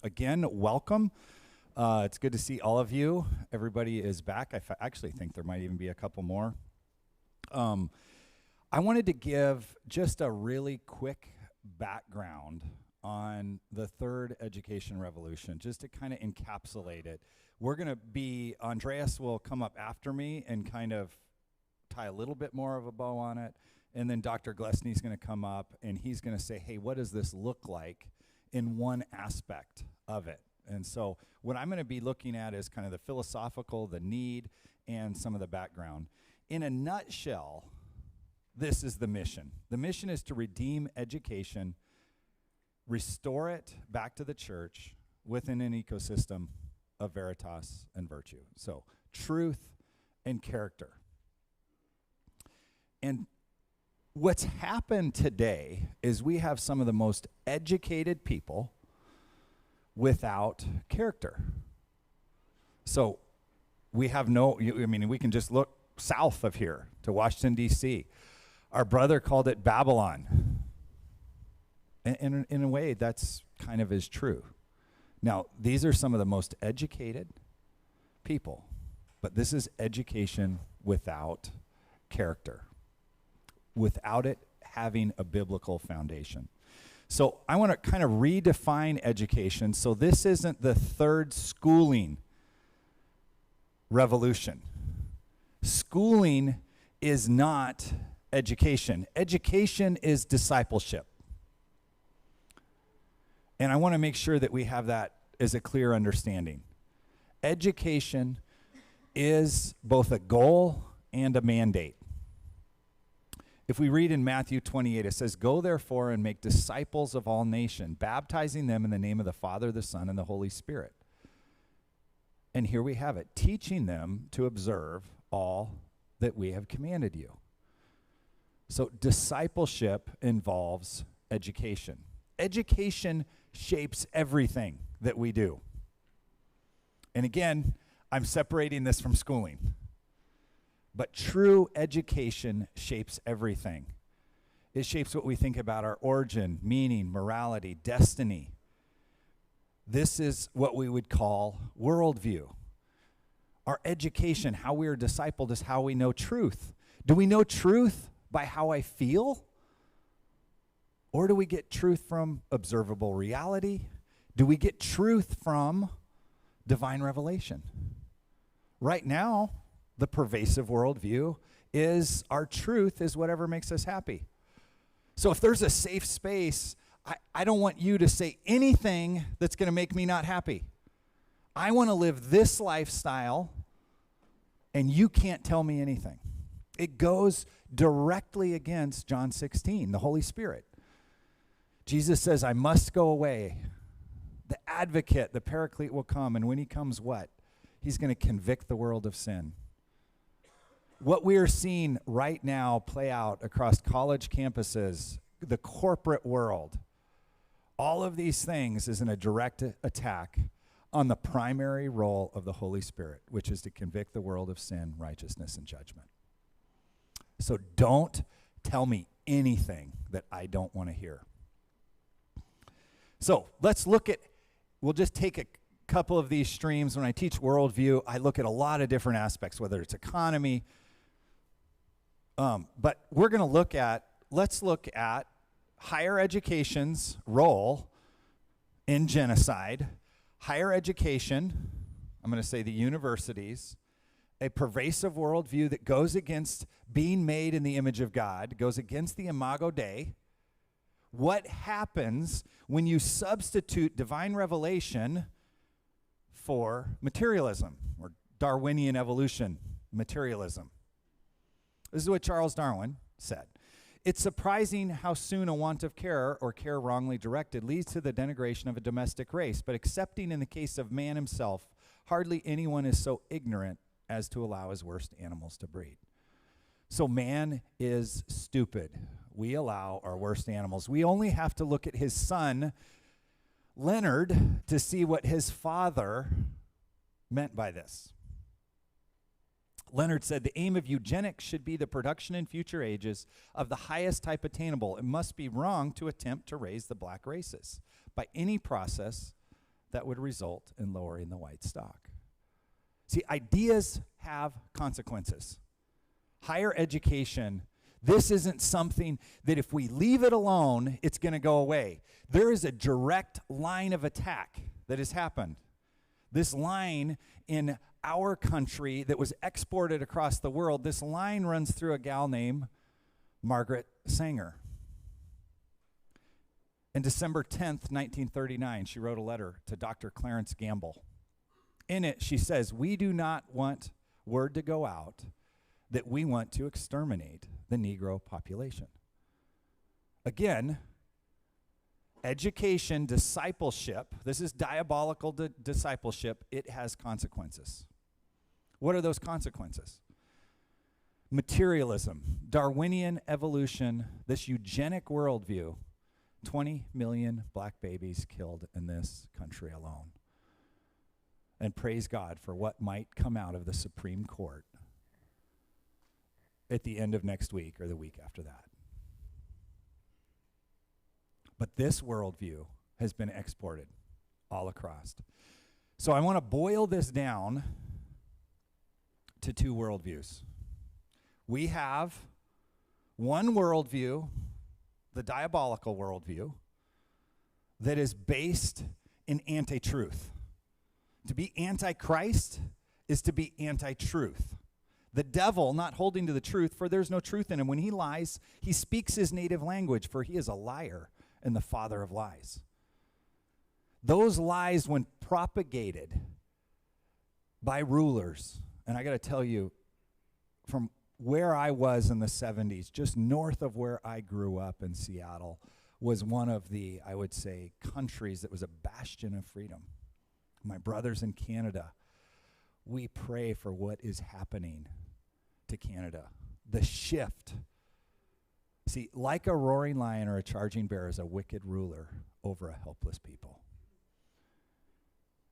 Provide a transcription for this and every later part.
Again, welcome. It's good to see all of you. Everybody is back. I actually think there might even be a couple more. I wanted to give just a really quick background on the third education revolution, just to kind of encapsulate it. We're going to be, Andreas will come up after me and kind of tie a little bit more of a bow on it. And then Dr. Glesney's going to come up and he's going to say, hey, what does this look like in one aspect of it? And so what I'm going to be looking at is kind of the philosophical, the need, and some of the background. In a nutshell, this is the mission. The mission is to redeem education, restore it back to the church within an ecosystem of veritas and virtue. So truth and character. And what's happened today is we have some of the most educated people without character. So we have we can just look south of here to Washington, D.C. Our brother called it Babylon. And in a way, that's kind of is true. Now, these are some of the most educated people, but this is education without character, without it having a biblical foundation. So I want to kind of redefine education. So this isn't the third schooling revolution. Schooling is not education. Education is discipleship. And I want to make sure that we have that as a clear understanding. Education is both a goal and a mandate. If we read in Matthew 28, it says, "Go therefore and make disciples of all nations, baptizing them in the name of the Father, the Son, and the Holy Spirit." And here we have it, teaching them to observe all that we have commanded you. So discipleship involves education. Education shapes everything that we do. And again, I'm separating this from schooling. But true education shapes everything. It shapes what we think about our origin, meaning, morality, destiny. This is what we would call worldview. Our education, how we are discipled, is how we know truth. Do we know truth by how I feel? Or do we get truth from observable reality? Do we get truth from divine revelation? Right now, the pervasive worldview is our truth is whatever makes us happy. So if there's a safe space, I don't want you to say anything that's going to make me not happy. I want to live this lifestyle, and you can't tell me anything. It goes directly against John 16, the Holy Spirit. Jesus says, I must go away. The advocate, the paraclete will come, and when he comes, what? He's going to convict the world of sin. What we are seeing right now play out across college campuses, the corporate world, all of these things is in a direct attack on the primary role of the Holy Spirit, which is to convict the world of sin, righteousness, and judgment. So don't tell me anything that I don't want to hear. So let's we'll just take a couple of these streams. When I teach worldview, I look at a lot of different aspects, whether it's economy. But we're going to let's look at higher education's role in genocide, higher education, I'm going to say the universities, a pervasive worldview that goes against being made in the image of God, goes against the Imago Dei. What happens when you substitute divine revelation for materialism or Darwinian evolution materialism? This is what Charles Darwin said. It's surprising how soon a want of care or care wrongly directed leads to the denigration of a domestic race, but excepting in the case of man himself, hardly anyone is so ignorant as to allow his worst animals to breed. So man is stupid. We allow our worst animals. We only have to look at his son, Leonard, to see what his father meant by this. Leonard said, the aim of eugenics should be the production in future ages of the highest type attainable. It must be wrong to attempt to raise the black races by any process that would result in lowering the white stock. See, ideas have consequences. Higher education, this isn't something that if we leave it alone, it's going to go away. There is a direct line of attack that has happened. This line in our country that was exported across the world, this line runs through a gal named Margaret Sanger. In December 10th, 1939, she wrote a letter to Dr. Clarence Gamble. In it, she says, "We do not want word to go out that we want to exterminate the Negro population." Again, education, discipleship, this is diabolical discipleship, it has consequences. What are those consequences? Materialism, Darwinian evolution, this eugenic worldview, 20 million black babies killed in this country alone. And praise God for what might come out of the Supreme Court at the end of next week or the week after that. But this worldview has been exported all across. So I want to boil this down to two worldviews. We have one worldview, the diabolical worldview, that is based in anti-truth. To be anti-Christ is to be anti-truth. The devil not holding to the truth, for there's no truth in him. When he lies, he speaks his native language, for he is a liar and the father of lies. Those lies, when propagated by rulers, and I got to tell you, from where I was in the 70s, just north of where I grew up in Seattle, was one of the, I would say, countries that was a bastion of freedom. My brothers in Canada, we pray for what is happening to Canada. The shift. See, like a roaring lion or a charging bear is a wicked ruler over a helpless people.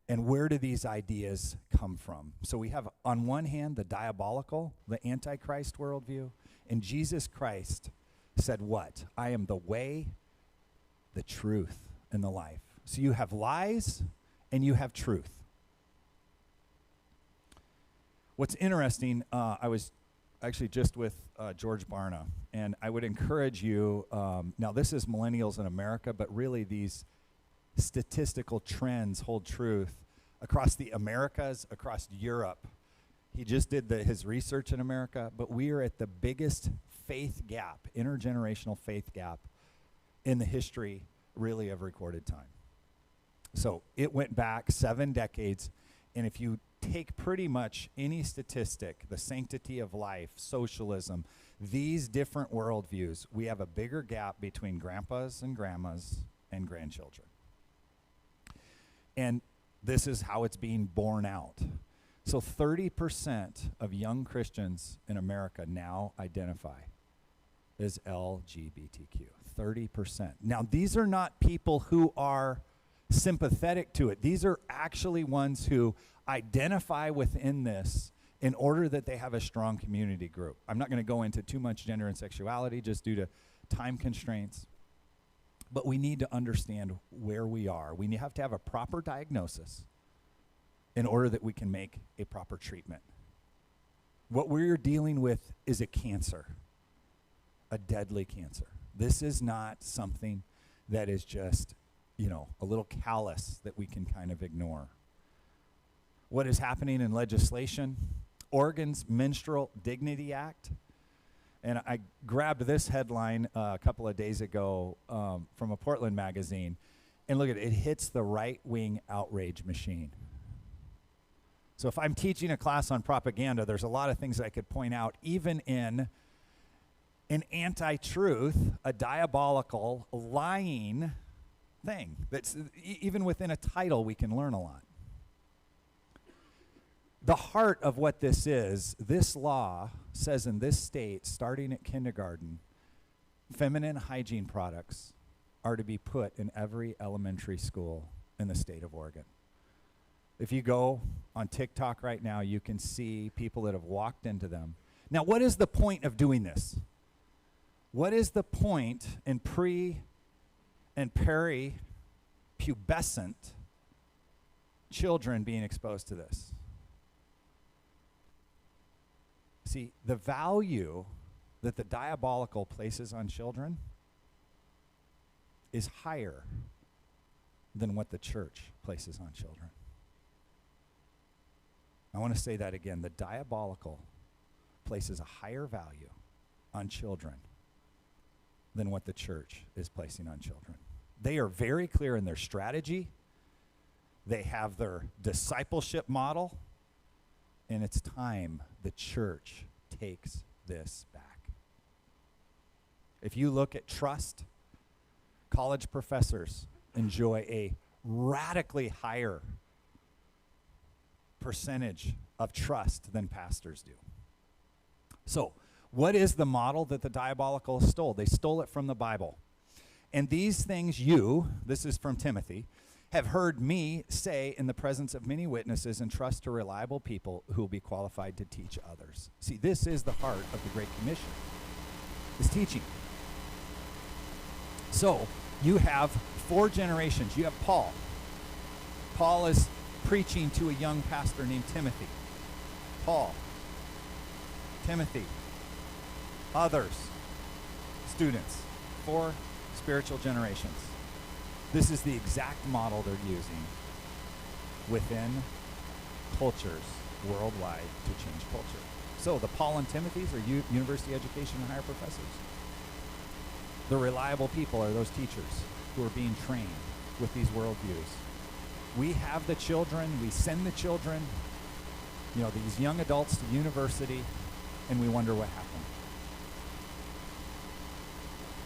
And where do these ideas come from? So we have, on one hand, the diabolical, the antichrist worldview, and Jesus Christ said what? I am the way, the truth, and the life. So you have lies and you have truth. What's interesting, I was actually just with George Barna, and I would encourage you, now this is millennials in America, but really these statistical trends hold truth across the Americas, across Europe. He just did his research in America, but we are at the biggest faith gap, intergenerational faith gap in the history, really, of recorded time. So it went back 7 decades, and if you take pretty much any statistic, the sanctity of life, socialism, these different worldviews, we have a bigger gap between grandpas and grandmas and grandchildren. And this is how it's being borne out. So 30% of young Christians in America now identify as LGBTQ. 30%. Now, these are not people who are sympathetic to it. These are actually ones who identify within this in order that they have a strong community group. I'm not going to go into too much gender and sexuality just due to time constraints. But we need to understand where we are. We have to have a proper diagnosis in order that we can make a proper treatment. What we're dealing with is a cancer, a deadly cancer. This is not something that is just, a little callous that we can kind of ignore. What is happening in legislation? Oregon's Menstrual Dignity Act. And I grabbed this headline a couple of days ago from a Portland magazine. And look at it, it hits the right-wing outrage machine. So if I'm teaching a class on propaganda, there's a lot of things that I could point out, even in an anti-truth, a diabolical, lying thing. That's even within a title, we can learn a lot. The heart of what this law says in this state, starting at kindergarten, feminine hygiene products are to be put in every elementary school in the state of Oregon. If you go on TikTok right now, you can see people that have walked into them. Now, what is the point of doing this? What is the point in pre and peri-pubescent children being exposed to this. See, the value that the diabolical places on children is higher than what the church places on children. I want to say that again. The diabolical places a higher value on children than what the church is placing on children. They are very clear in their strategy. They have their discipleship model. And it's time the church takes this back. If you look at trust, college professors enjoy a radically higher percentage of trust than pastors do. So, what is the model that the diabolical stole? They stole it from the Bible. And these things this is from Timothy, have heard me say in the presence of many witnesses, and trust to reliable people who will be qualified to teach others. See, this is the heart of the Great Commission, is teaching. So, you have 4 generations. You have Paul. Paul is preaching to a young pastor named Timothy. Paul, Timothy, others, students, 4 spiritual generations. This is the exact model they're using within cultures worldwide to change culture. So the Paul and Timothys are university education and higher professors. The reliable people are those teachers who are being trained with these worldviews. We have the children, we send the children, these young adults to university, and we wonder what happened.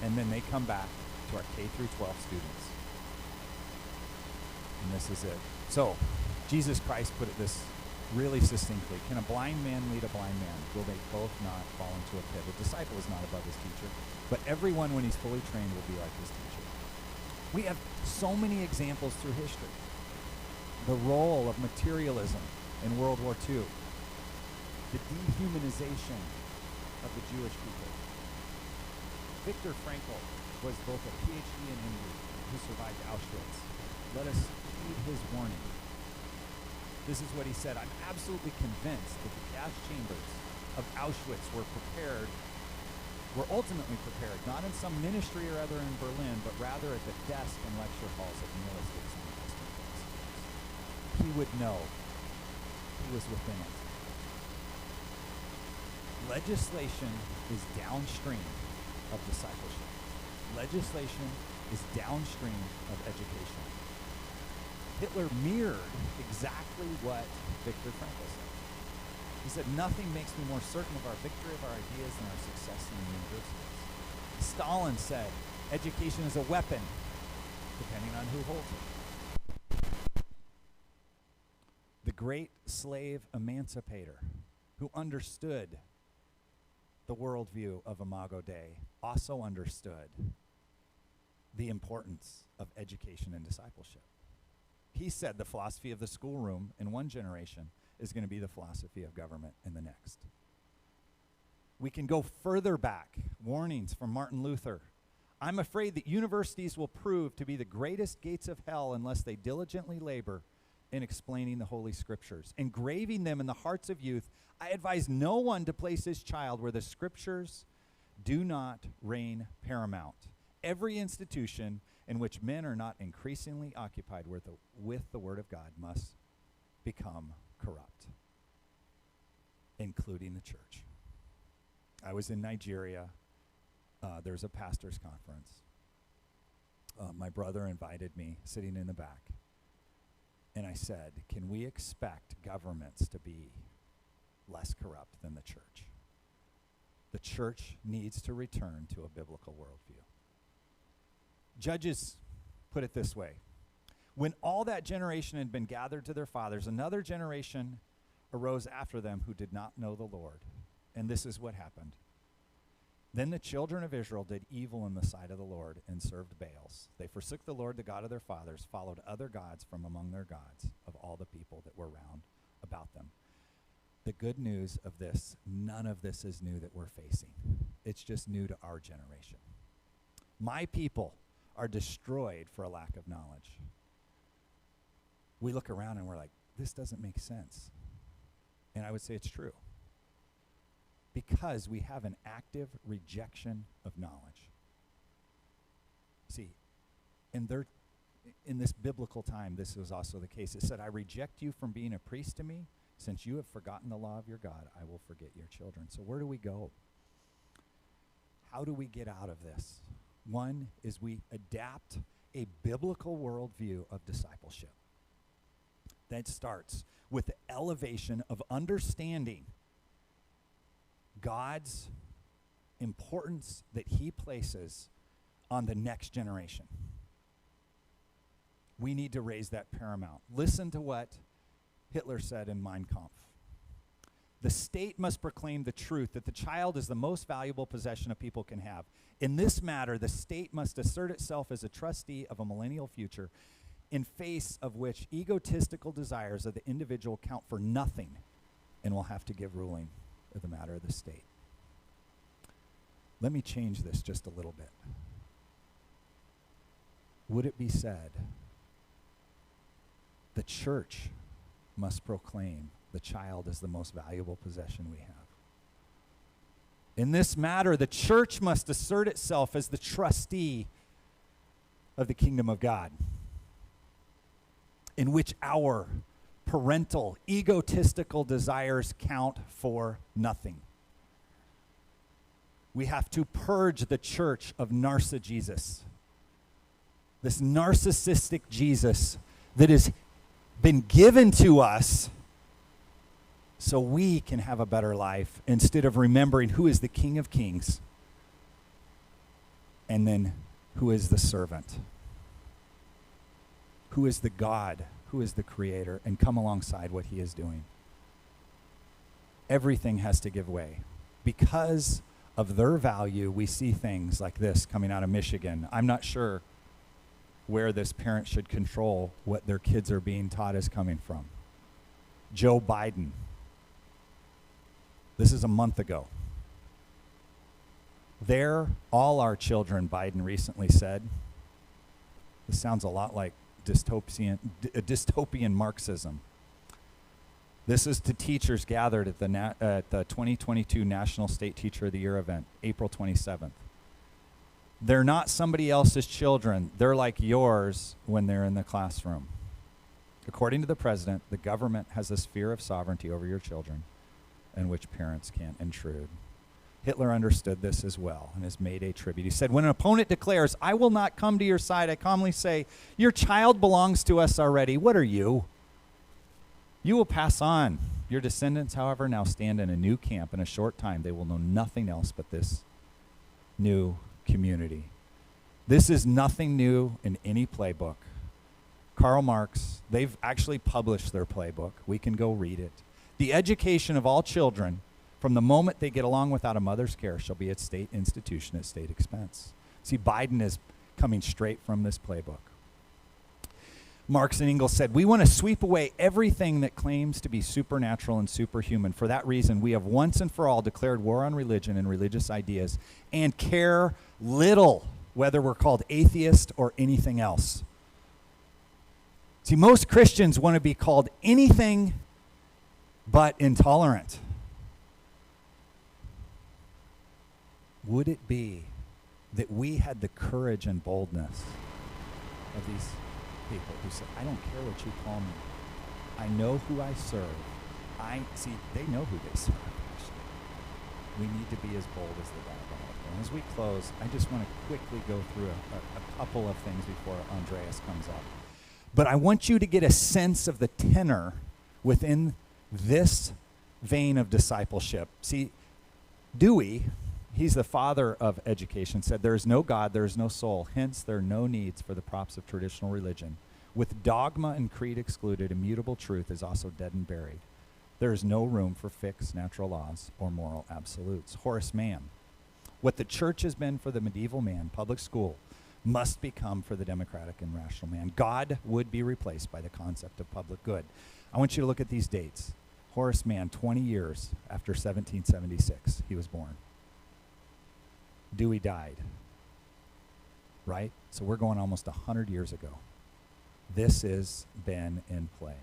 And then they come back to our K through 12 students. And this is it. So, Jesus Christ put it this really succinctly. Can a blind man lead a blind man? Will they both not fall into a pit? A disciple is not above his teacher, but everyone, when he's fully trained, will be like his teacher. We have so many examples through history. The role of materialism in World War II. The dehumanization of the Jewish people. Viktor Frankl was both a PhD and MD who survived Auschwitz. Let us heed his warning. This is what he said. I'm absolutely convinced that the gas chambers of Auschwitz were ultimately prepared, not in some ministry or other in Berlin, but rather at the desk and lecture halls of military scientists and philosophers. He would know. He was within it. Legislation is downstream of discipleship. Legislation is downstream of education. Hitler mirrored exactly what Viktor Frankl said. He said, nothing makes me more certain of our victory of our ideas than our success in the universities. Stalin said, education is a weapon, depending on who holds it. The great slave emancipator who understood the worldview of Imago Dei also understood the importance of education and discipleship. He said the philosophy of the schoolroom in one generation is going to be the philosophy of government in the next. We can go further back. Warnings from Martin Luther. I'm afraid that universities will prove to be the greatest gates of hell unless they diligently labor in explaining the Holy Scriptures. Engraving them in the hearts of youth, I advise no one to place his child where the Scriptures do not reign paramount. Every institution in which men are not increasingly occupied with the Word of God must become corrupt, including the church. I was in Nigeria. There's a pastor's conference. My brother invited me, sitting in the back. And I said, can we expect governments to be less corrupt than the church? The church needs to return to a biblical worldview. Judges put it this way. When all that generation had been gathered to their fathers, another generation arose after them who did not know the Lord. And this is what happened. Then the children of Israel did evil in the sight of the Lord and served Baals. They forsook the Lord, the God of their fathers, followed other gods from among their gods of all the people that were round about them. The good news of this, none of this is new that we're facing. It's just new to our generation. My people are destroyed for a lack of knowledge. we look around and we're like, this doesn't make sense. And I would say it's true. Because we have an active rejection of knowledge. See, in this biblical time, this was also the case. It said, I reject you from being a priest to me. Since you have forgotten the law of your God, I will forget your children. So where do we go? How do we get out of this? One is we adapt a biblical worldview of discipleship. That starts with the elevation of understanding God's importance that he places on the next generation. We need to raise that paramount. Listen to what Hitler said in Mein Kampf. The state must proclaim the truth that the child is the most valuable possession a people can have. In this matter, the state must assert itself as a trustee of a millennial future in face of which egotistical desires of the individual count for nothing and will have to give ruling of the matter of the state. Let me change this just a little bit. Would it be said the church must proclaim the child is the most valuable possession we have? In this matter, the church must assert itself as the trustee of the kingdom of God, in which our parental, egotistical desires count for nothing. We have to purge the church of narcissism. This narcissistic Jesus that has been given to us so we can have a better life instead of remembering who is the King of Kings and then who is the servant, who is the God, who is the creator, and come alongside what he is doing. Everything has to give way. Because of their value, we see things like this coming out of Michigan. I'm not sure where this parent should control what their kids are being taught is coming from. Joe Biden. This is a month ago. They're all our children, Biden recently said. This sounds a lot like dystopian Marxism. This is to teachers gathered at the 2022 National State Teacher of the Year event, April 27th. They're not somebody else's children. They're like yours when they're in the classroom. According to the president, the government has a sphere of sovereignty over your children in which parents can't intrude. Hitler understood this as well and has made a tribute. He said, when an opponent declares, I will not come to your side, I calmly say, your child belongs to us already. What are you? You will pass on. Your descendants, however, now stand in a new camp. In a short time, they will know nothing else but this new community. This is nothing new in any playbook. Karl Marx, they've actually published their playbook. We can go read it. The education of all children from the moment they get along without a mother's care shall be at state institution at state expense. See, Biden is coming straight from this playbook. Marx and Engels said, we want to sweep away everything that claims to be supernatural and superhuman. For that reason, we have once and for all declared war on religion and religious ideas and care little whether we're called atheist or anything else. See, most Christians want to be called anything but intolerant. Would it be that we had the courage and boldness of these people who said, I don't care what you call me. I know who I serve. They know who they serve, actually. We need to be as bold as the diabolical. And as we close, I just want to quickly go through a couple of things before Andreas comes up. But I want you to get a sense of the tenor within this vein of discipleship. See, Dewey, he's the father of education, said there is no God, there is no soul. Hence, there are no needs for the props of traditional religion. With dogma and creed excluded, immutable truth is also dead and buried. There is no room for fixed natural laws or moral absolutes. Horace Mann, what the church has been for the medieval man, public school, must become for the democratic and rational man. God would be replaced by the concept of public good. I want you to look at these dates. Horace Mann, 20 years after 1776, he was born. Dewey died, right? So we're going almost 100 years ago. This has been in play.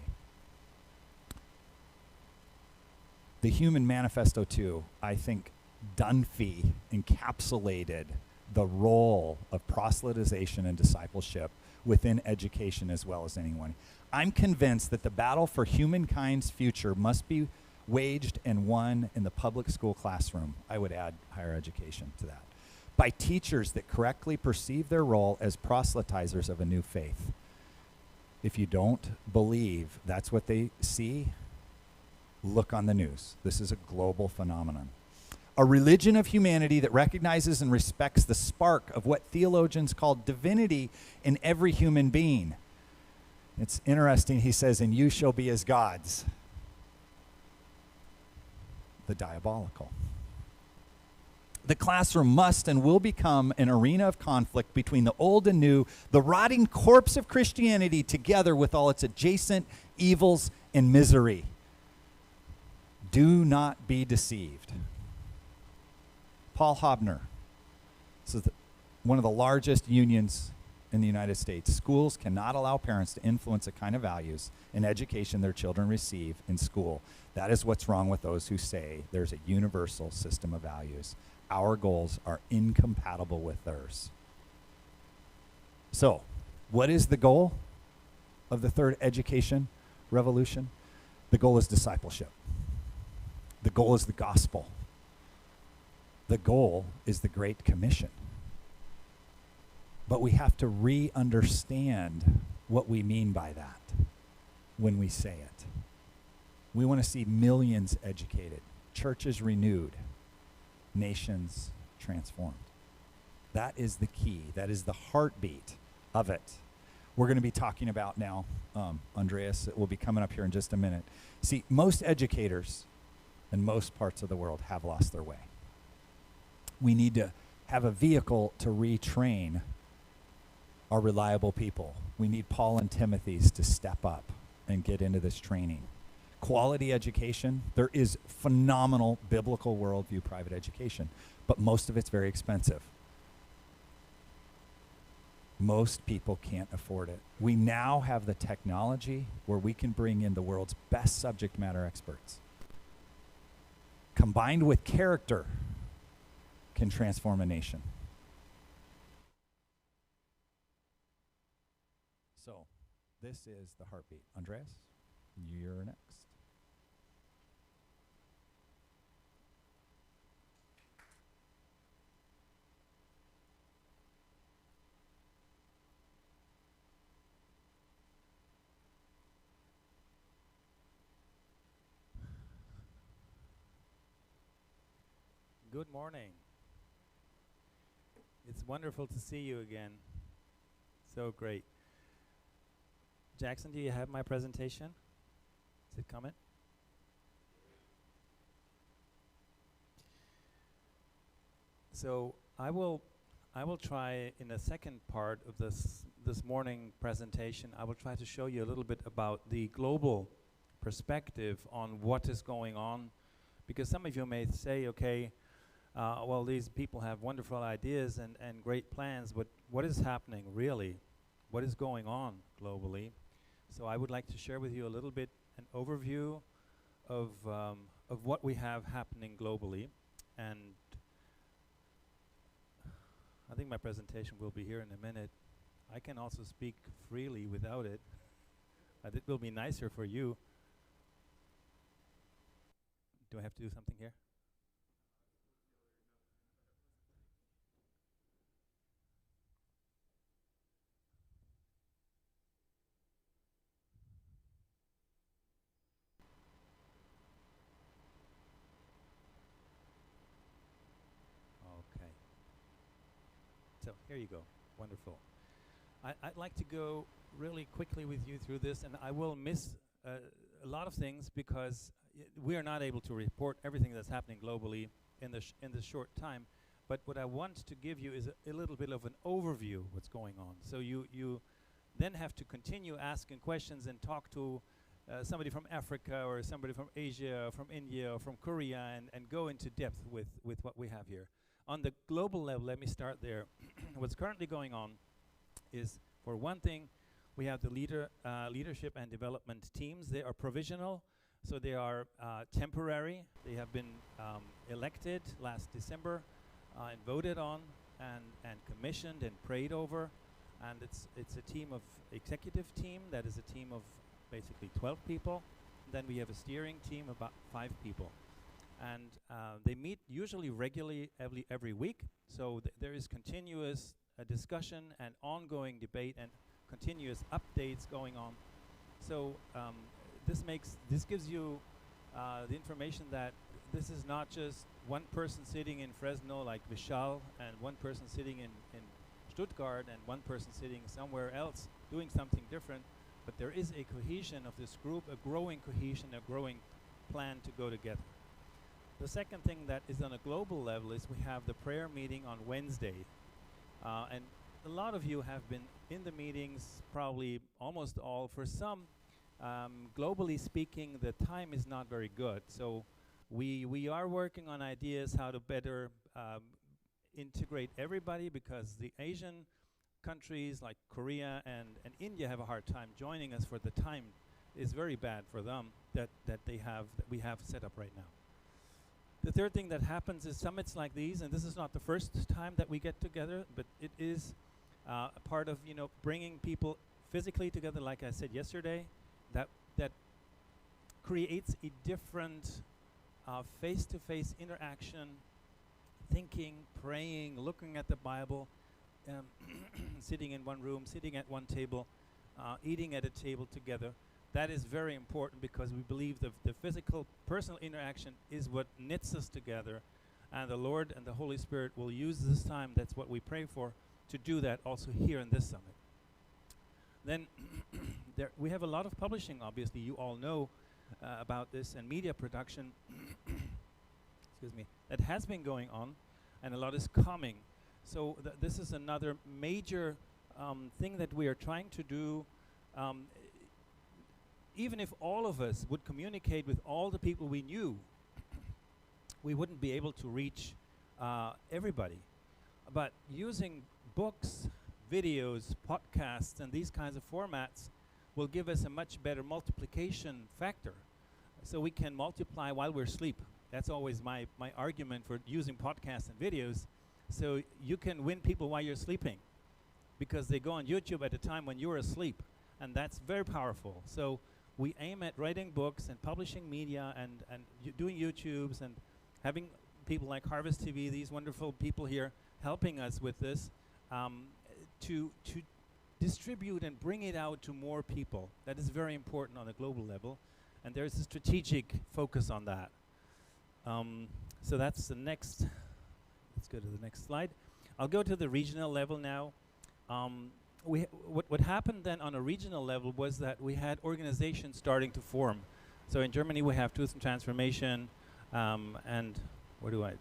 The Human Manifesto, too, I think Dunphy encapsulated the role of proselytization and discipleship within education as well as anyone. I'm convinced that the battle for humankind's future must be waged and won in the public school classroom. I would add higher education to that. By teachers that correctly perceive their role as proselytizers of a new faith. If you don't believe that's what they see, look on the news. This is a global phenomenon. A religion of humanity that recognizes and respects the spark of what theologians call divinity in every human being. It's interesting, he says, and you shall be as gods. The diabolical. The classroom must and will become an arena of conflict between the old and new, the rotting corpse of Christianity together with all its adjacent evils and misery. Do not be deceived. Paul Hobner, this is one of the largest unions in the United States. Schools cannot allow parents to influence the kind of values and education their children receive in school. That is what's wrong with those who say there's a universal system of values. Our goals are incompatible with theirs. So, what is the goal of the third education revolution? The goal is discipleship. The goal is the gospel. The goal is the Great Commission. But we have to re-understand what we mean by that when we say it. We want to see millions educated, churches renewed, nations transformed. That is the key. That is the heartbeat of it. We're going to be talking about now, Andreas, it will be coming up here in just a minute. See, most educators in most parts of the world have lost their way. We need to have a vehicle to retrain our reliable people. We need Paul and Timothy's to step up and get into this training. Quality education, there is phenomenal biblical worldview private education, but most of it's very expensive. Most people can't afford it. We now have the technology where we can bring in the world's best subject matter experts. Combined with character, can transform a nation. So, this is the heartbeat. Andreas, you're next. Good morning. It's wonderful to see you again. So great. Jackson, do you have my presentation? Is it coming? So I will try in the second part of this morning presentation, I will try to show you a little bit about the global perspective on what is going on, because some of you may say, okay, well, these people have wonderful ideas and great plans, but what is happening really? What is going on globally? So I would like to share with you a little bit an overview of what we have happening globally. And I think my presentation will be here in a minute. I can also speak freely without it. It will be nicer for you. Do I have to do something here? Okay. So here you go. Wonderful. I'd like to go really quickly with you through this, and I will miss a lot of things because we are not able to report everything that's happening globally in this short time. But what I want to give you is a little bit of an overview of what's going on. So you then have to continue asking questions and talk to somebody from Africa or somebody from Asia or from India or from Korea and go into depth with what we have here. On the global level, let me start there. What's currently going on is, for one thing, We have the leadership and development teams. They are provisional, so they are temporary. They have been elected last December and voted on and commissioned and prayed over. And it's a team of executive team that is a team of basically 12 people. Then we have a steering team about 5 people. And they meet usually regularly every week. So there is continuous discussion and ongoing debate and continuous updates going on. So this gives you the information that this is not just one person sitting in Fresno like Vishal and one person sitting in Stuttgart and one person sitting somewhere else doing something different, but there is a cohesion of this group, a growing cohesion, a growing plan to go together. The second thing that is on a global level is we have the prayer meeting on Wednesday. And a lot of you have been in the meetings, probably almost all. For some, globally speaking, the time is not very good. So we are working on ideas how to better integrate everybody, because the Asian countries like Korea and India have a hard time joining us, for the time is very bad for them that we have set up right now. The third thing that happens is summits like these, and this is not the first time that we get together, but it is a part of bringing people physically together, like I said yesterday, that creates a different face-to-face interaction, thinking, praying, looking at the Bible, sitting in one room, sitting at one table, eating at a table together. That is very important, because we believe the physical, personal interaction is what knits us together, and the Lord and the Holy Spirit will use this time, that's what we pray for, to do that also here in this summit. Then we have a lot of publishing, obviously. You all know about this, and media production excuse me, that has been going on, and a lot is coming. So this is another major thing that we are trying to do. Even if all of us would communicate with all the people we knew, we wouldn't be able to reach everybody. But using books, videos, podcasts, and these kinds of formats will give us a much better multiplication factor. So we can multiply while we're asleep. That's always my argument for using podcasts and videos. So you can win people while you're sleeping, because they go on YouTube at a time when you're asleep, and that's very powerful. So we aim at writing books and publishing media and doing YouTubes and having people like Harvest TV, these wonderful people here, helping us with this to distribute and bring it out to more people. That is very important on a global level, and there's a strategic focus on that. So that's the next. Let's go to the next slide. I'll go to the regional level now. What happened then on a regional level was that we had organizations starting to form. So in Germany we have Truth and Transformation, and where do I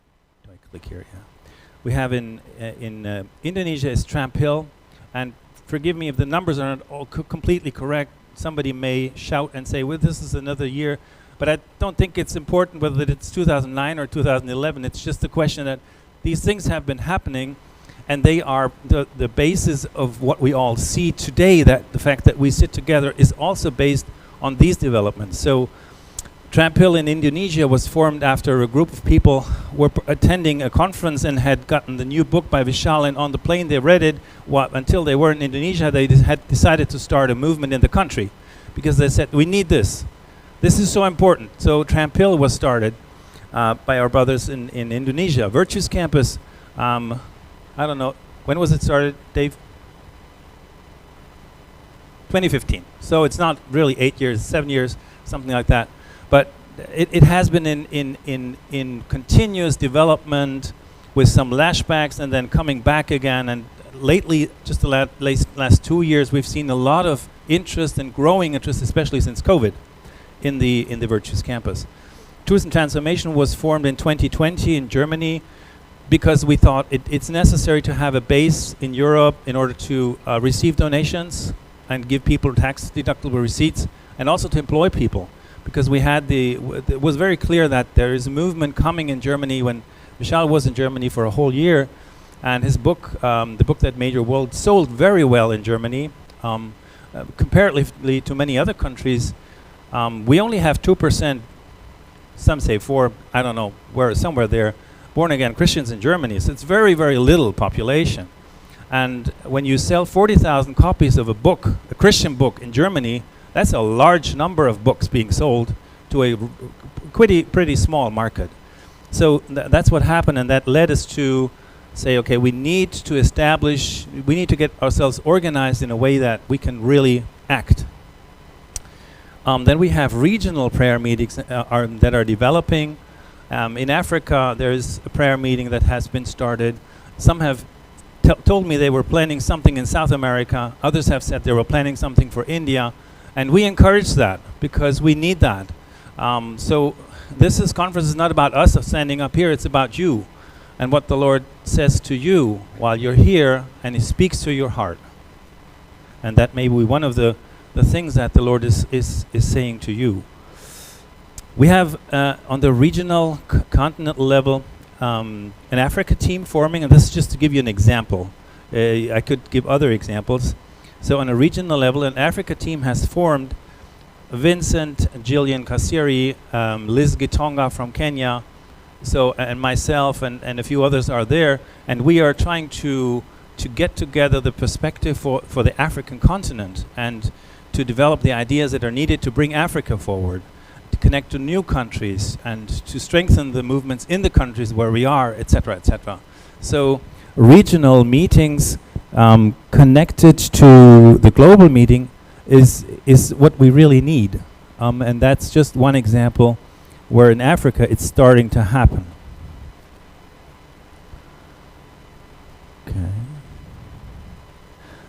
click here? Yeah. We have in Indonesia is Tramp Hill, and forgive me if the numbers aren't all completely correct. Somebody may shout and say, well, this is another year, but I don't think it's important whether it's 2009 or 2011. It's just the question that these things have been happening, and they are the basis of what we all see today, that the fact that we sit together is also based on these developments. So Tramp Hill in Indonesia was formed after a group of people were attending a conference and had gotten the new book by Vishal, and on the plane they read it. Until they were in Indonesia, they had decided to start a movement in the country, because they said, we need this. This is so important. So Tramp Hill was started by our brothers in Indonesia. Virtues Campus, I don't know, when was it started, Dave? 2015. So it's not really 8 years, 7 years, something like that. But it has been in continuous development, with some lashbacks and then coming back again. And lately, just the last 2 years, we've seen a lot of interest and growing interest, especially since COVID, in the Virtues Campus. Truth and Transformation was formed in 2020 in Germany, because we thought it's necessary to have a base in Europe in order to receive donations and give people tax-deductible receipts, and also to employ people. Because we had it was very clear that there is a movement coming in Germany. When Vishal was in Germany for a whole year, and his book, The Book That Made Your World, sold very well in Germany. comparatively to many other countries, we only have 2%, some say 4, I don't know, somewhere there, born-again Christians in Germany. So it's very, very little population. And when you sell 40,000 copies of a book, a Christian book in Germany, that's a large number of books being sold to a pretty small market. So that's what happened, and that led us to say, okay, we need to get ourselves organized in a way that we can really act. Then we have regional prayer meetings that are developing. In Africa, there's a prayer meeting that has been started. Some have told me they were planning something in South America. Others have said they were planning something for India. And we encourage that because we need that. So this conference is not about us standing up here. It's about you and what the Lord says to you while you're here, and He speaks to your heart. And that may be one of the things that the Lord is saying to you. We have on the regional continental level an Africa team forming, and this is just to give you an example. I could give other examples. So on a regional level, an Africa team has formed. Vincent, Jillian Kasiri, Liz Gitonga from Kenya, and myself and a few others are there, and we are trying to get together the perspective for the African continent and to develop the ideas that are needed to bring Africa forward, to connect to new countries and to strengthen the movements in the countries where we are, etc., etc. So regional meetings connected to the global meeting is what we really need. And that's just one example where in Africa it's starting to happen. Okay.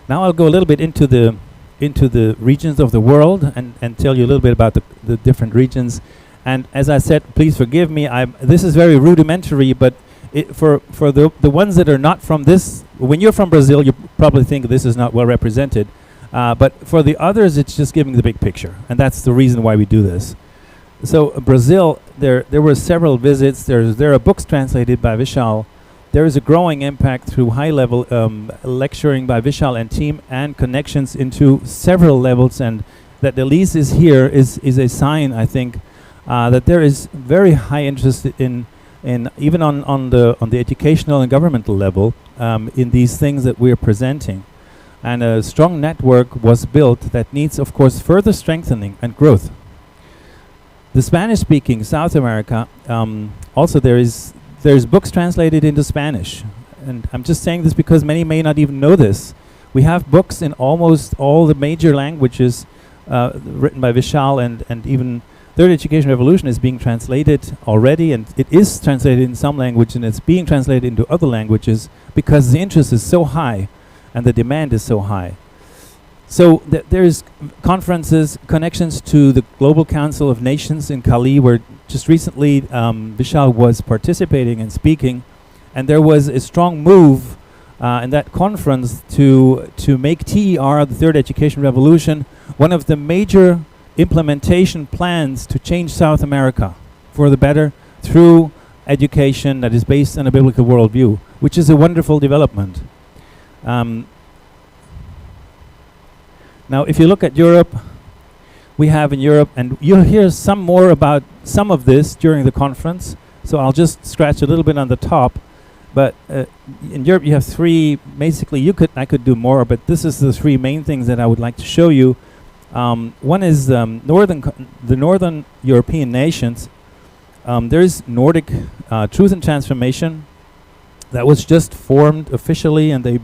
Now I'll go a little bit into the regions of the world and tell you a little bit about the different regions. And as I said, please forgive me, this is very rudimentary, but for the ones that are not from this, when you're from Brazil, you probably think this is not well represented. But for the others, it's just giving the big picture, and that's the reason why we do this. So Brazil, there were several visits. There are books translated by Vishal. There is a growing impact through high-level lecturing by Vishal and team, and connections into several levels. And that Elise is here is a sign, I think, that there is very high interest in even on the educational and governmental level in these things that we are presenting. And a strong network was built that needs, of course, further strengthening and growth. The Spanish-speaking South America, also there's books translated into Spanish. And I'm just saying this because many may not even know this. We have books in almost all the major languages written by Vishal, and even Third Education Revolution is being translated already, and it is translated in some language, and it's being translated into other languages because the interest is so high and the demand is so high. So there's conferences, connections to the Global Council of Nations in Cali, where just recently Vishal was participating and speaking, and there was a strong move in that conference to make TER, the Third Education Revolution, one of the major implementation plans to change South America for the better through education that is based on a biblical worldview, which is a wonderful development. Now, if you look at Europe, we have in Europe, and you'll hear some more about some of this during the conference, so I'll just scratch a little bit on the top. But in Europe, you have three, basically, I could do more, but this is the three main things that I would like to show you. One is the Northern European nations. There's Nordic Truth and Transformation that was just formed officially, and they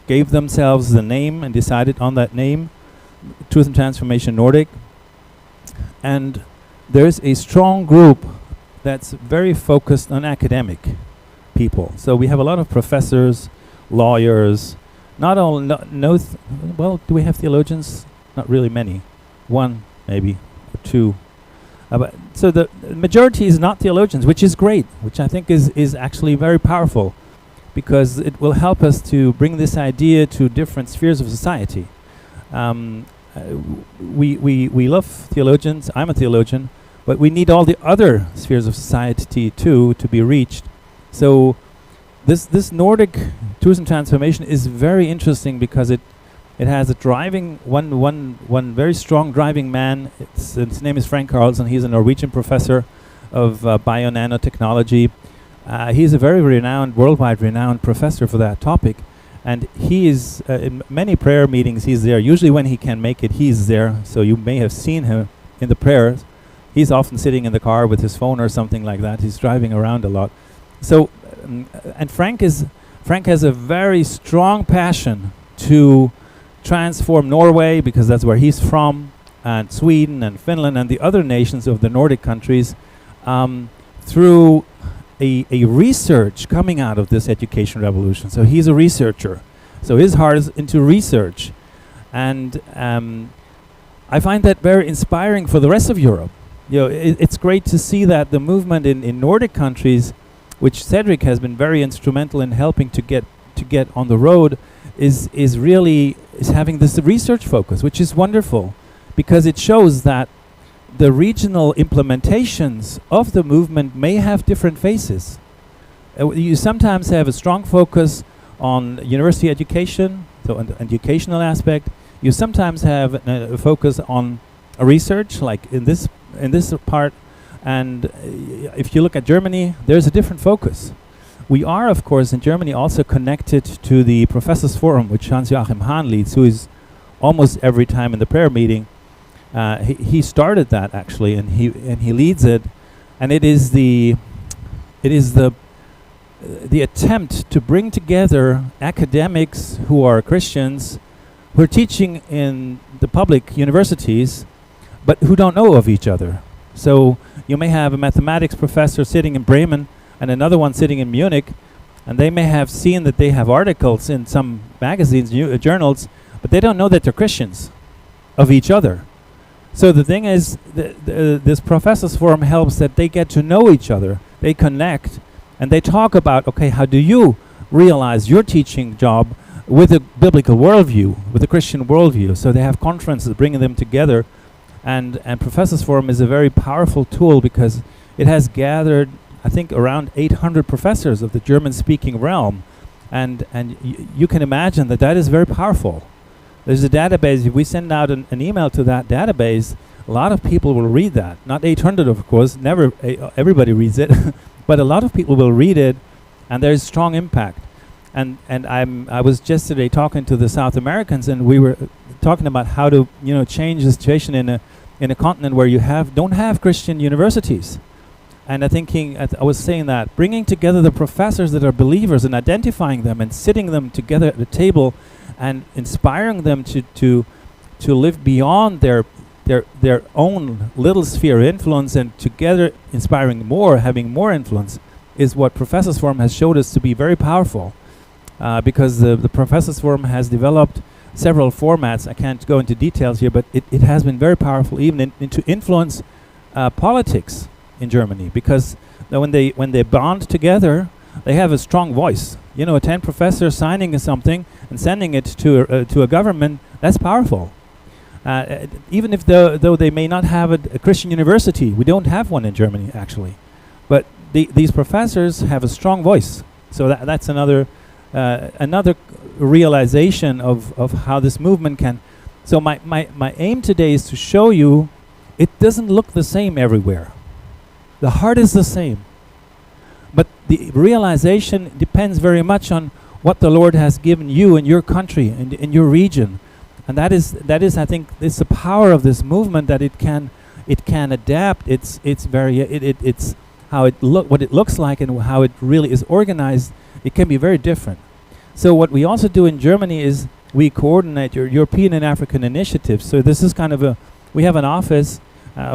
gave themselves the name and decided on that name, Truth and Transformation Nordic. And there's a strong group that's very focused on academic people. So we have a lot of professors, lawyers, not all, well, do we have theologians? Not really many. One, maybe, or two. But so the majority is not theologians, which is great, which I think is actually very powerful, because it will help us to bring this idea to different spheres of society. We love theologians. I'm a theologian, but we need all the other spheres of society too to be reached. So this Nordic Truth and Transformation is very interesting because it It has a driving one very strong driving man. His name is Frank Carlson. He's a Norwegian professor of bio-nanotechnology. He's a very renowned, worldwide renowned professor for that topic, and he is in many prayer meetings. He's there. Usually, when he can make it, he's there. So you may have seen him in the prayers. He's often sitting in the car with his phone or something like that. He's driving around a lot. So, and Frank has a very strong passion to transform Norway, because that's where he's from, and Sweden and Finland and the other nations of the Nordic countries, through a research coming out of this education revolution. So he's a researcher. So his heart is into research. And I find that very inspiring for the rest of Europe. You know, it's great to see that the movement in Nordic countries, which Cedric has been very instrumental in helping to get on the road, is having this research focus, which is wonderful, because it shows that the regional implementations of the movement may have different faces. You sometimes have a strong focus on university education, so an educational aspect. You sometimes have a focus on a research, like in this part. And if you look at Germany, there's a different focus. We are, of course, in Germany also connected to the Professors Forum, which Hans-Joachim Hahn leads, who is almost every time in the prayer meeting. He started that actually, and he leads it, and it is the attempt to bring together academics who are Christians, who are teaching in the public universities, but who don't know of each other. So you may have a mathematics professor sitting in Bremen and another one sitting in Munich, and they may have seen that they have articles in some magazines, journals, but they don't know that they're Christians of each other. So the thing is, this Professors Forum helps that they get to know each other, they connect, and they talk about, okay, how do you realize your teaching job with a biblical worldview, with a Christian worldview? So they have conferences bringing them together, and Professors Forum is a very powerful tool because it has gathered, I think, around 800 professors of the German-speaking realm, and you can imagine that is very powerful. There's a database. If we send out an email to that database, a lot of people will read that. Not 800, of course. Never everybody reads it, but a lot of people will read it, and there's strong impact. And I was yesterday talking to the South Americans, and we were talking about how to change the situation in a continent where you don't have Christian universities. And I was saying that bringing together the professors that are believers and identifying them and sitting them together at the table and inspiring them to live beyond their own little sphere of influence, and together inspiring more, having more influence, is what Professors Forum has showed us to be very powerful. Because the Professors Forum has developed several formats. I can't go into details here, but it has been very powerful even to influence politics in Germany, because when they bond together, they have a strong voice. 10 professors signing something and sending it to a government, that's powerful. Even if though they may not have a Christian university, we don't have one in Germany actually, but these professors have a strong voice. So that's another realization of how this movement can. So my aim today is to show you it doesn't look the same everywhere. The heart is the same, but the realization depends very much on what the Lord has given you in your country and in your region, and that is I think it's the power of this movement, that it can adapt. It's how what it looks like and how it really is organized. It can be very different. So what we also do in Germany is we coordinate your European and African initiatives. So this is kind of we have an office.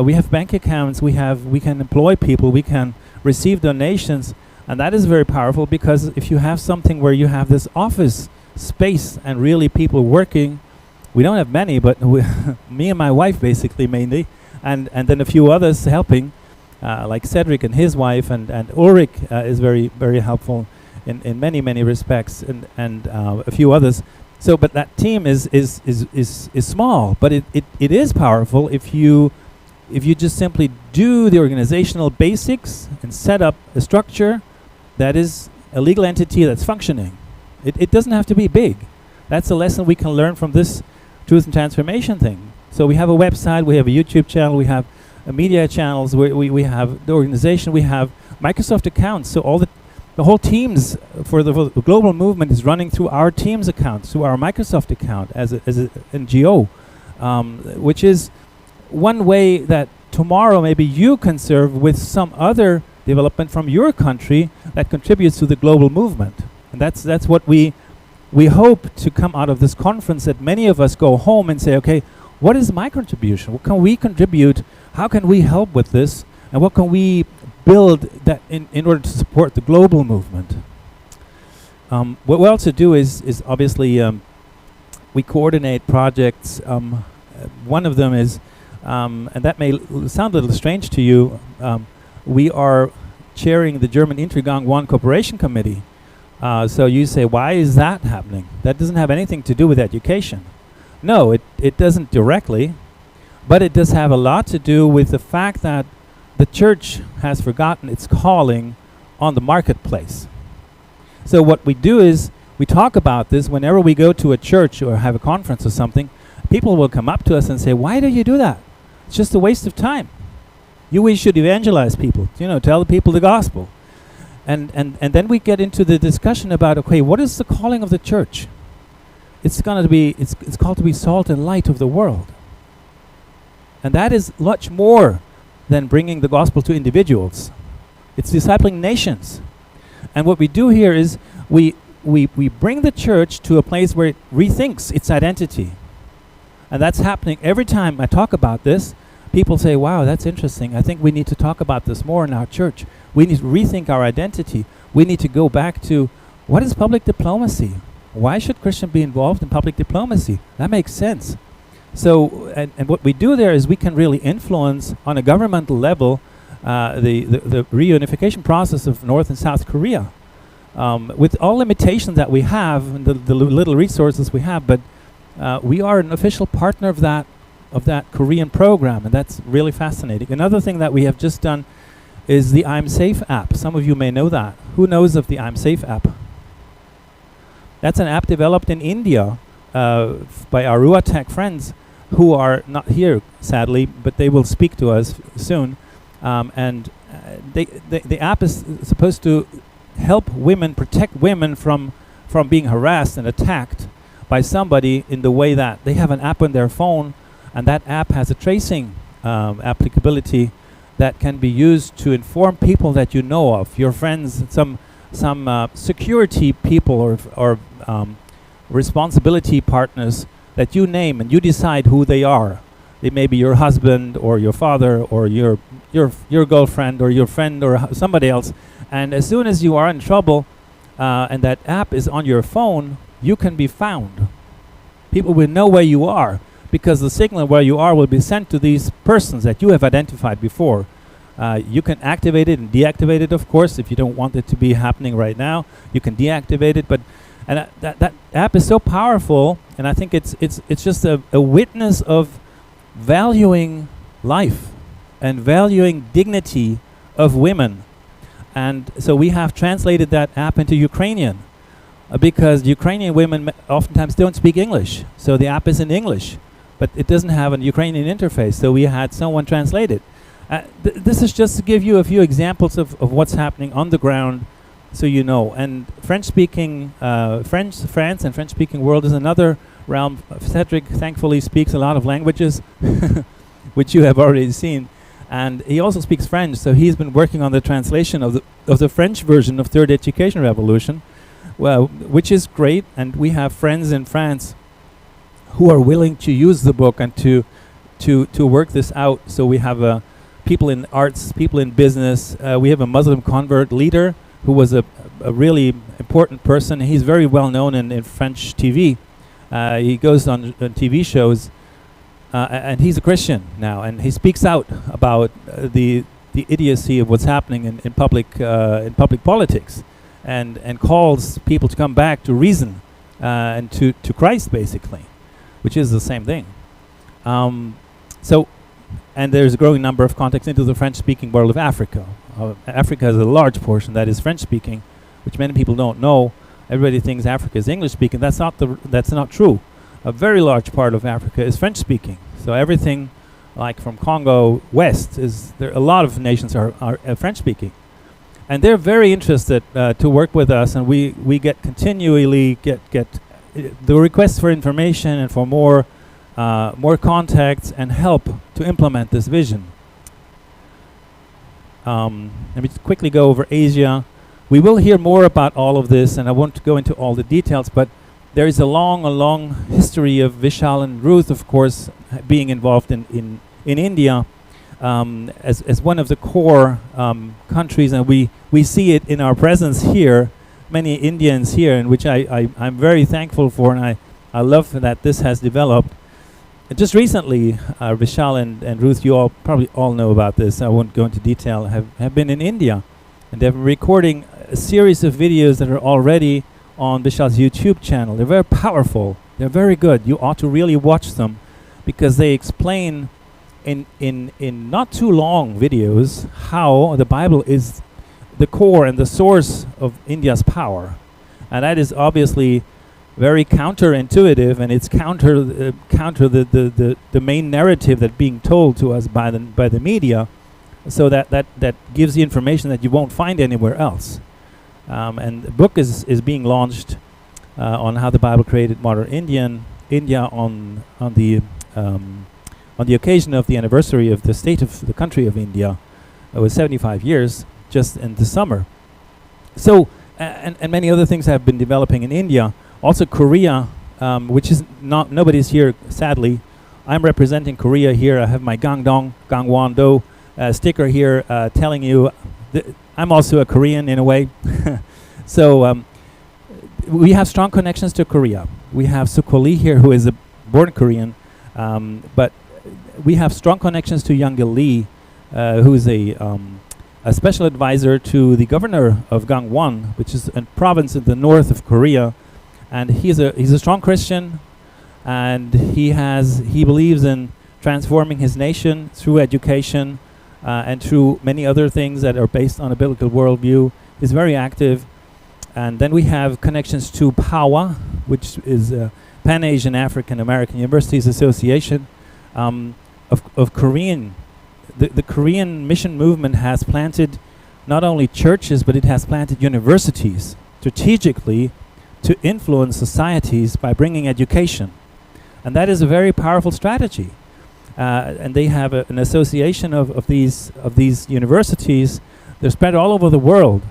We have bank accounts, we can employ people, we can receive donations, and that is very powerful, because if you have something where you have this office space and really people working, we don't have many, but me and my wife basically mainly, and then a few others helping, like Cedric and his wife, and Ulrich is very, very helpful in many respects, and a few others. So, but that team is small, but it is powerful if you just simply do the organizational basics and set up a structure that is a legal entity that's functioning. It doesn't have to be big. That's a lesson we can learn from this truth and transformation thing. So we have a website, we have a YouTube channel, we have media channels, we have the organization, we have Microsoft accounts. So all the whole teams for the global movement is running through our Teams account, through our Microsoft account as a NGO, which is one way that tomorrow maybe you can serve with some other development from your country that contributes to the global movement. And that's what we hope to come out of this conference, that many of us go home and say, okay, what is my contribution? What can we contribute? How can we help with this? And what can we build that in order to support the global movement? What we also do is obviously we coordinate projects. One of them is, and that may sound a little strange to you, we are chairing the German Intrigang 1 Cooperation Committee. So you say, why is that happening? That doesn't have anything to do with education. No, it doesn't directly, but it does have a lot to do with the fact that the church has forgotten its calling on the marketplace. So what we do is we talk about this whenever we go to a church or have a conference or something. People will come up to us and say, why do you do that? It's just a waste of time. We should evangelize people, tell the people the gospel. And then we get into the discussion about, okay, what is the calling of the church? It's called to be salt and light of the world. And that is much more than bringing the gospel to individuals. It's discipling nations. And what we do here is we bring the church to a place where it rethinks its identity. And that's happening every time I talk about this. People say, wow, that's interesting. I think we need to talk about this more in our church. We need to rethink our identity. We need to go back to, what is public diplomacy? Why should Christians be involved in public diplomacy? That makes sense. So, and what we do there is we can really influence on a governmental level the reunification process of North and South Korea. With all limitations that we have and the little resources we have, but we are an official partner of that Korean program, and that's really fascinating. Another thing that we have just done is the I'm Safe app. Some of you may know that. Who knows of the I'm Safe app? That's an app developed in India by our Ruatech friends who are not here, sadly, but they will speak to us soon. The app is supposed to help women, protect women from being harassed and attacked by somebody in the way that they have an app on their phone, and that app has a tracing applicability that can be used to inform people that you know of, your friends, some security people or responsibility partners that you name, and you decide who they are. They may be your husband or your father or your girlfriend or your friend or somebody else. And as soon as you are in trouble and that app is on your phone, you can be found. People will know where you are because the signal where you are will be sent to these persons that you have identified before. You can activate it and deactivate it, of course, if you don't want it to be happening right now. You can deactivate it, but that app is so powerful, and I think it's just a witness of valuing life and valuing dignity of women. And so we have translated that app into Ukrainian because Ukrainian women oftentimes don't speak English. So the app is in English, but it doesn't have a Ukrainian interface. So we had someone translate it. This is just to give you a few examples of what's happening on the ground, so you know. And France and French-speaking world is another realm. Cedric thankfully speaks a lot of languages, which you have already seen. And he also speaks French, so he's been working on the translation of the French version of Third Education Revolution, which is great. And we have friends in France who are willing to use the book and to work this out. So we have people in arts, people in business. We have a Muslim convert leader who was a really important person. He's very well known in French TV. He goes on TV shows. And he's a Christian now, and he speaks out about the idiocy of what's happening in public politics, and calls people to come back to reason and to Christ, basically, which is the same thing. And there's a growing number of contacts into the French-speaking world of Africa. Africa has a large portion that is French-speaking, which many people don't know. everybody thinks Africa is English speaking. That's not true. A very large part of Africa is French speaking. So everything like from Congo west a lot of nations are French speaking. And they're very interested to work with us, and we get continually get the requests for information and for more contacts and help to implement this vision. Let me just quickly go over Asia. We will hear more about all of this, and I won't go into all the details, but there is a long history of Vishal and Ruth, of course, being involved in India as one of the core countries, and we see it in our presence here, many Indians here, in which I'm very thankful for, and I love that this has developed. Just recently, Vishal and Ruth, you probably all know about this, I won't go into detail, have been in India, and they've been recording a series of videos that are already on Vishal's YouTube channel. They're very powerful, they're very good, you ought to really watch them, because they explain in not too long videos how the Bible is the core and the source of India's power. And that is obviously very counterintuitive, and it's counter the main narrative that's being told to us by the media, so that gives you information that you won't find anywhere else. And the book is being launched on how the Bible created modern India on the occasion of the anniversary of the country of India. It was 75 years just in the summer. So and many other things have been developing in India. Also Korea, which is nobody's here, sadly. I'm representing Korea here. I have my Gangwon-do sticker here telling you I'm also a Korean in a way. So we have strong connections to Korea. We have Sukho Lee here, who is a born Korean, but we have strong connections to Young-il Lee, who is a special advisor to the governor of Gangwon, which is a province in the north of Korea, and he's a strong Christian, and he believes in transforming his nation through education and through many other things that are based on a biblical worldview. He's very active. And then we have connections to PAWA, which is Pan-Asian African American Universities Association of Korean. The Korean mission movement has planted not only churches, but it has planted universities strategically to influence societies by bringing education. And that is a very powerful strategy. And they have an association of these universities. They're spread all over the world.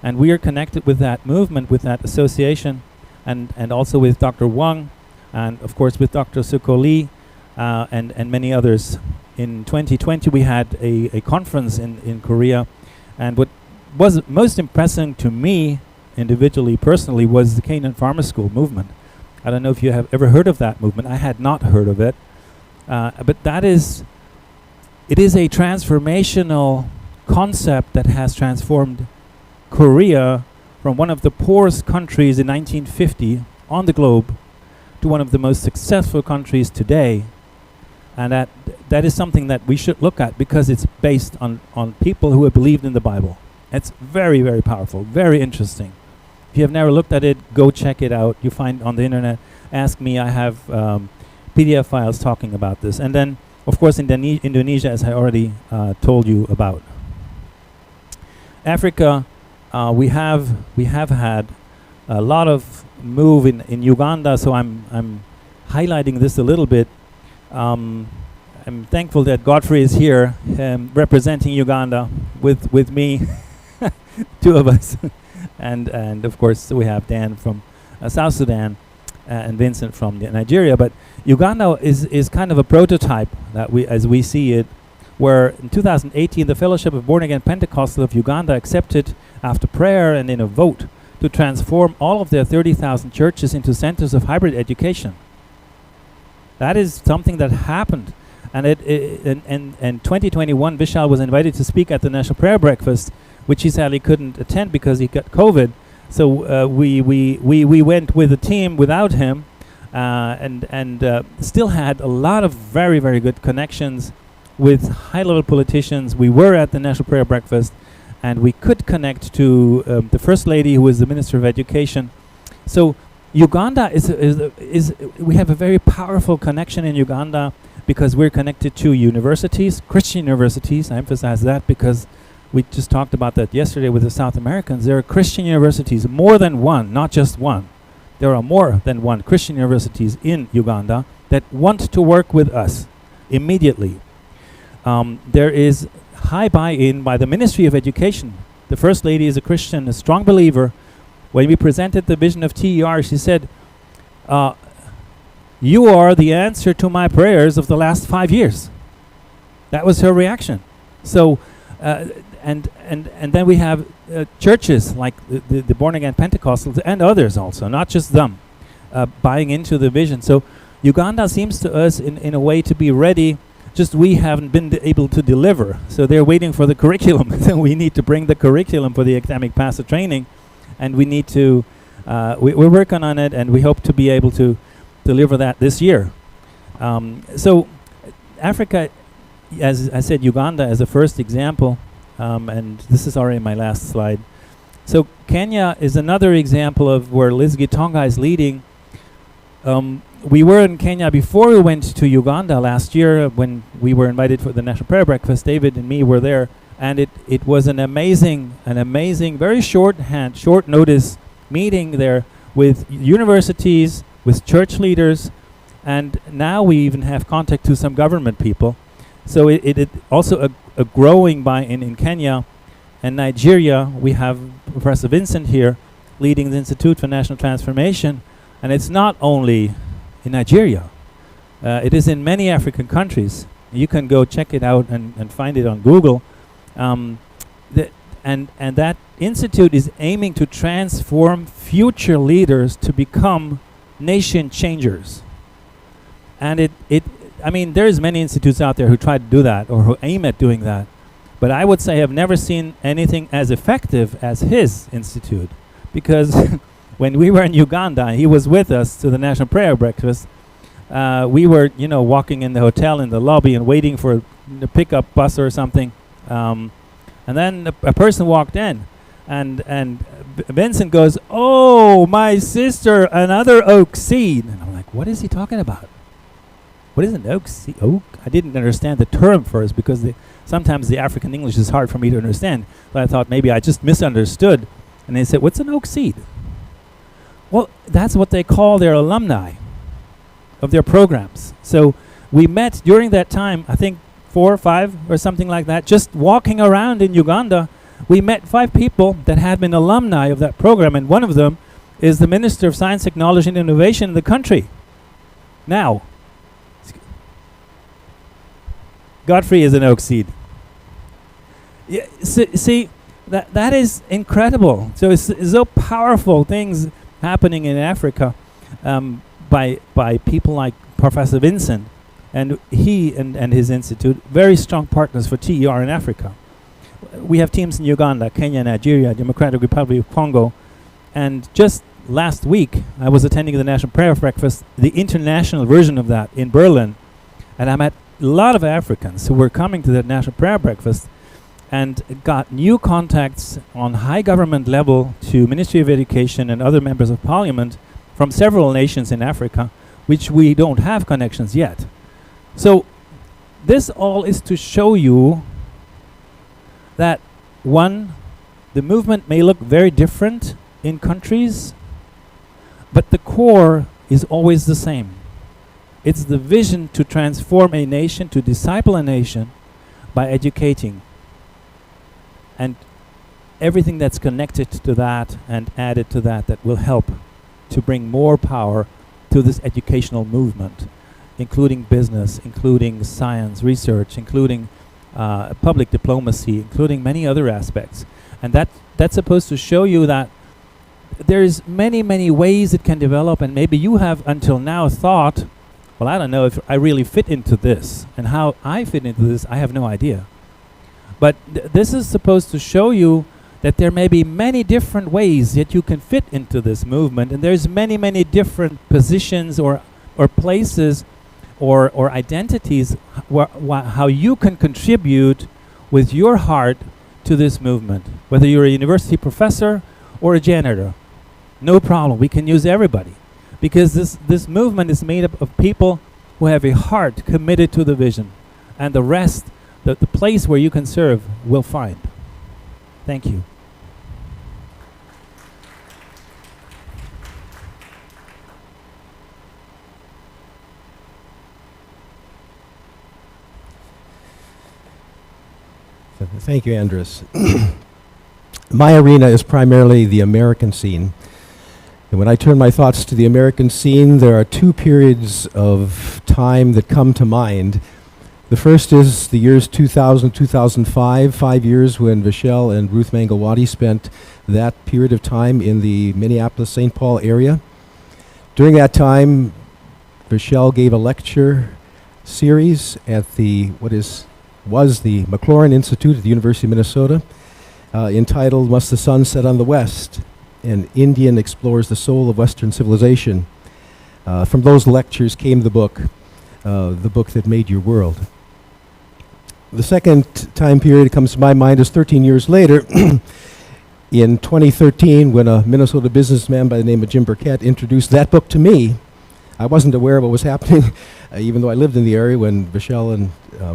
And we are connected with that movement, with that association, and also with Dr. Wang, and of course with Dr. Sukho Lee, and many others. In 2020 we had a conference in Korea, and what was most impressive to me individually, personally, was the Canaan Farmer School movement. I don't know if you have ever heard of that movement. I had not heard of it. But it is a transformational concept that has transformed Korea from one of the poorest countries in 1950 on the globe to one of the most successful countries today. And that is something that we should look at, because it's based on people who have believed in the Bible. It's very, very powerful, very interesting. If you have never looked at it, go check it out. You find on the internet. Ask me, I have PDF files talking about this. And then, of course, Indonesia, as I already told you about. Africa, we have had a lot of move in Uganda, so I'm highlighting this a little bit. I'm thankful that Godfrey is here, representing Uganda with me, two of us, and of course we have Dan from South Sudan, and Vincent from Nigeria. But Uganda is kind of a prototype that as we see it, where in 2018 the Fellowship of Born Again Pentecostal of Uganda accepted, after prayer and in a vote, to transform all of their 30,000 churches into centers of hybrid education. That is something that happened. And in 2021, Vishal was invited to speak at the National Prayer Breakfast, which he sadly couldn't attend because he got COVID. So we went with a team without him, and still had a lot of very, very good connections with high-level politicians. We were at the National Prayer Breakfast, and we could connect to the First Lady, who was the Minister of Education, So Uganda is we have a very powerful connection in Uganda because we're connected to universities, Christian universities. I emphasize that because we just talked about that yesterday with the South Americans. There are Christian universities, more than one, not just one. There are more than one Christian universities in Uganda that want to work with us immediately. There is high buy-in by the Ministry of Education. The First Lady is a Christian, a strong believer. When we presented the vision of TER, she said, you are the answer to my prayers of the last 5 years. That was her reaction. So, and then we have churches like the born-again Pentecostals and others also, not just them, buying into the vision. So Uganda seems to us in a way to be ready, just we haven't been able to deliver. So they're waiting for the curriculum. So we need to bring the curriculum for the academic path of training, and we need to, we're working on it, and we hope to be able to deliver that this year. So Africa, as I said, Uganda as a first example, and this is already my last slide. So Kenya is another example of where Liz Gitonga is leading. We were in Kenya before we went to Uganda last year when we were invited for the National Prayer Breakfast. David and me were there, and it was an amazing, very short notice meeting there with universities, with church leaders, and now we even have contact to some government people. So it also a growing buy-in in Kenya. And Nigeria, we have Professor Vincent here leading the Institute for National Transformation, and it's not only in Nigeria. It is in many African countries. You can go check it out and find it on Google. And that institute is aiming to transform future leaders to become nation changers. And I mean, there's many institutes out there who try to do that or who aim at doing that. But I would say I've never seen anything as effective as his institute. Because when we were in Uganda, he was with us to the National Prayer Breakfast. We were, walking in the hotel in the lobby and waiting for the pickup bus or something. And then a person walked in, and Vincent goes, "Oh, my sister, another oak seed." And I'm like, what is he talking about? What is an oak seed? Oak? I didn't understand the term first because sometimes the African English is hard for me to understand. But I thought maybe I just misunderstood. And they said, "What's an oak seed?" Well, that's what they call their alumni of their programs. So we met during that time, I think 4 or 5 or something like that, just walking around in Uganda. We met 5 people that had been alumni of that program, and one of them is the Minister of Science, Technology and Innovation in the country. Now, Godfrey is an oak seed. Yeah, see, that is incredible. So it's so powerful things happening in Africa by people like Professor Vincent, and he and his institute, very strong partners for TER in Africa. We have teams in Uganda, Kenya, Nigeria, Democratic Republic of Congo, and just last week I was attending the National Prayer Breakfast, the international version of that in Berlin, and I met a lot of Africans who were coming to that National Prayer Breakfast and got new contacts on high government level to Ministry of Education and other members of Parliament from several nations in Africa, which we don't have connections yet. So this all is to show you that, one, the movement may look very different in countries, but the core is always the same. It's the vision to transform a nation, to disciple a nation by educating. And everything that's connected to that and added to that will help to bring more power to this educational movement, including business, including science, research, including public diplomacy, including many other aspects. And that's supposed to show you that there's many ways it can develop, and maybe you have until now thought, well, I don't know if I really fit into this, and how I fit into this, I have no idea. But this is supposed to show you that there may be many different ways that you can fit into this movement, and there's many different positions or places or identities how you can contribute with your heart to this movement, whether you're a university professor or a janitor, No problem. We can use everybody. Because this movement is made up of people who have a heart committed to the vision. And the rest, the place where you can serve, will find. Thank you. Thank you, Andres. My arena is primarily the American scene. And when I turn my thoughts to the American scene, there are two periods of time that come to mind. The first is the years 2000, 2005, 5 years when Vishal and Ruth Mangalwadi spent that period of time in the Minneapolis-St. Paul area. During that time, Vishal gave a lecture series at the, was the McLaurin Institute at the University of Minnesota, entitled Must the Sun Set on the West? An Indian Explores the Soul of Western Civilization. From those lectures came the book that made your world. The second time period that comes to my mind is 13 years later, in 2013, when a Minnesota businessman by the name of Jim Burkett introduced that book to me. I wasn't aware of what was happening, even though I lived in the area when Vishal and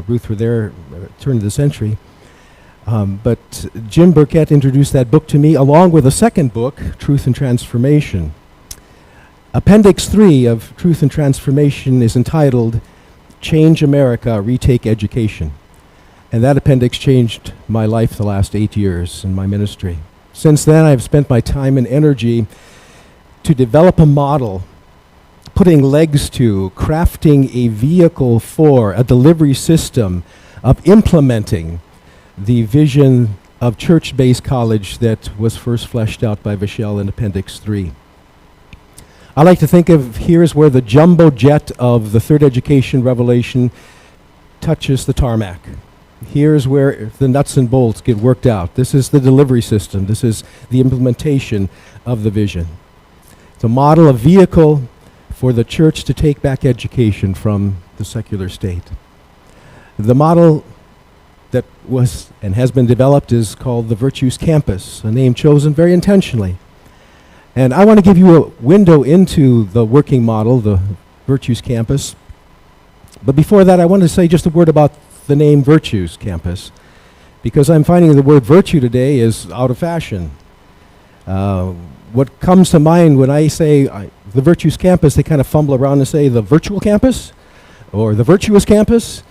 Ruth were there, turn of the century. But Jim Burkett introduced that book to me, along with a second book, Truth and Transformation. Appendix 3 of Truth and Transformation is entitled Change America, Retake Education. And that appendix changed my life the last 8 years in my ministry. Since then, I've spent my time and energy to develop a model, putting legs to, crafting a vehicle for, a delivery system of implementing the vision of church-based college that was first fleshed out by Vishal in Appendix 3. I like to think of here's where the jumbo jet of the third education revelation touches the tarmac. Here's where the nuts and bolts get worked out. This is the delivery system. This is the implementation of the vision. It's a model, a vehicle for the church to take back education from the secular state. The model that was and has been developed is called the Virtues Campus, a name chosen very intentionally. And I want to give you a window into the working model, the Virtues Campus. But before that, I want to say just a word about the name Virtues Campus, because I'm finding the word virtue today is out of fashion. What comes to mind when I say the Virtues Campus, they kind of fumble around and say the virtual campus, or the virtuous campus,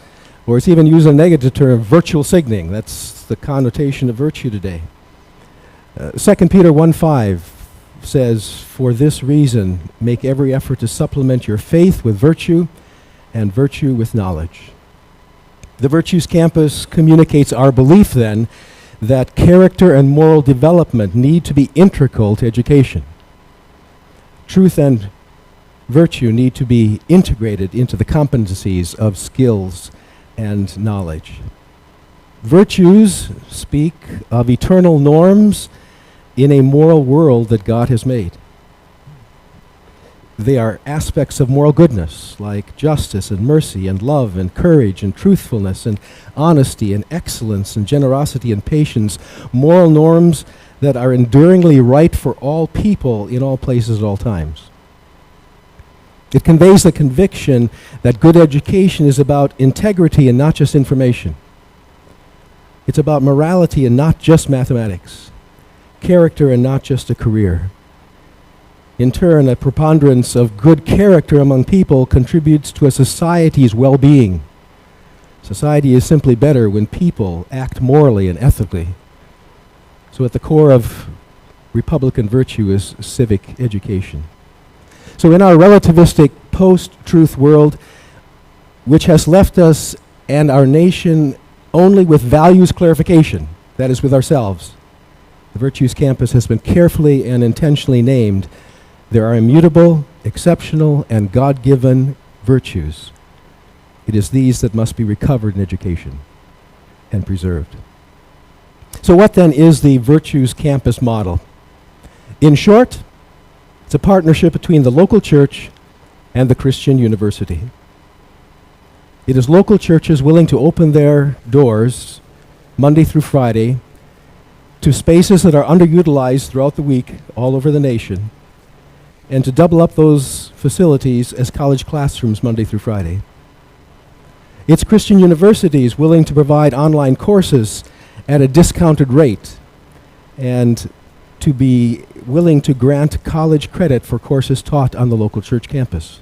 or it's even used a negative term, virtual signing. That's the connotation of virtue today. 2 Peter 1:5 says, for this reason, make every effort to supplement your faith with virtue, and virtue with knowledge. The Virtues Campus communicates our belief, then, that character and moral development need to be integral to education. Truth and virtue need to be integrated into the competencies of skills and knowledge. Virtues speak of eternal norms in a moral world that God has made. They are aspects of moral goodness, like justice and mercy and love and courage and truthfulness and honesty and excellence and generosity and patience, moral norms that are enduringly right for all people in all places at all times. It conveys the conviction that good education is about integrity and not just information. It's about morality and not just mathematics, character and not just a career. In turn, a preponderance of good character among people contributes to a society's well-being. Society is simply better when people act morally and ethically. So at the core of Republican virtue is civic education. So in our relativistic post-truth world, which has left us and our nation only with values clarification, that is with ourselves, the Virtues Campus has been carefully and intentionally named. There are immutable, exceptional, and God-given virtues. It is these that must be recovered in education and preserved. So what then is the Virtues Campus model? In short, it's a partnership between the local church and the Christian university. It is local churches willing to open their doors Monday through Friday to spaces that are underutilized throughout the week all over the nation, and to double up those facilities as college classrooms Monday through Friday. It's Christian universities willing to provide online courses at a discounted rate and to be willing to grant college credit for courses taught on the local church campus.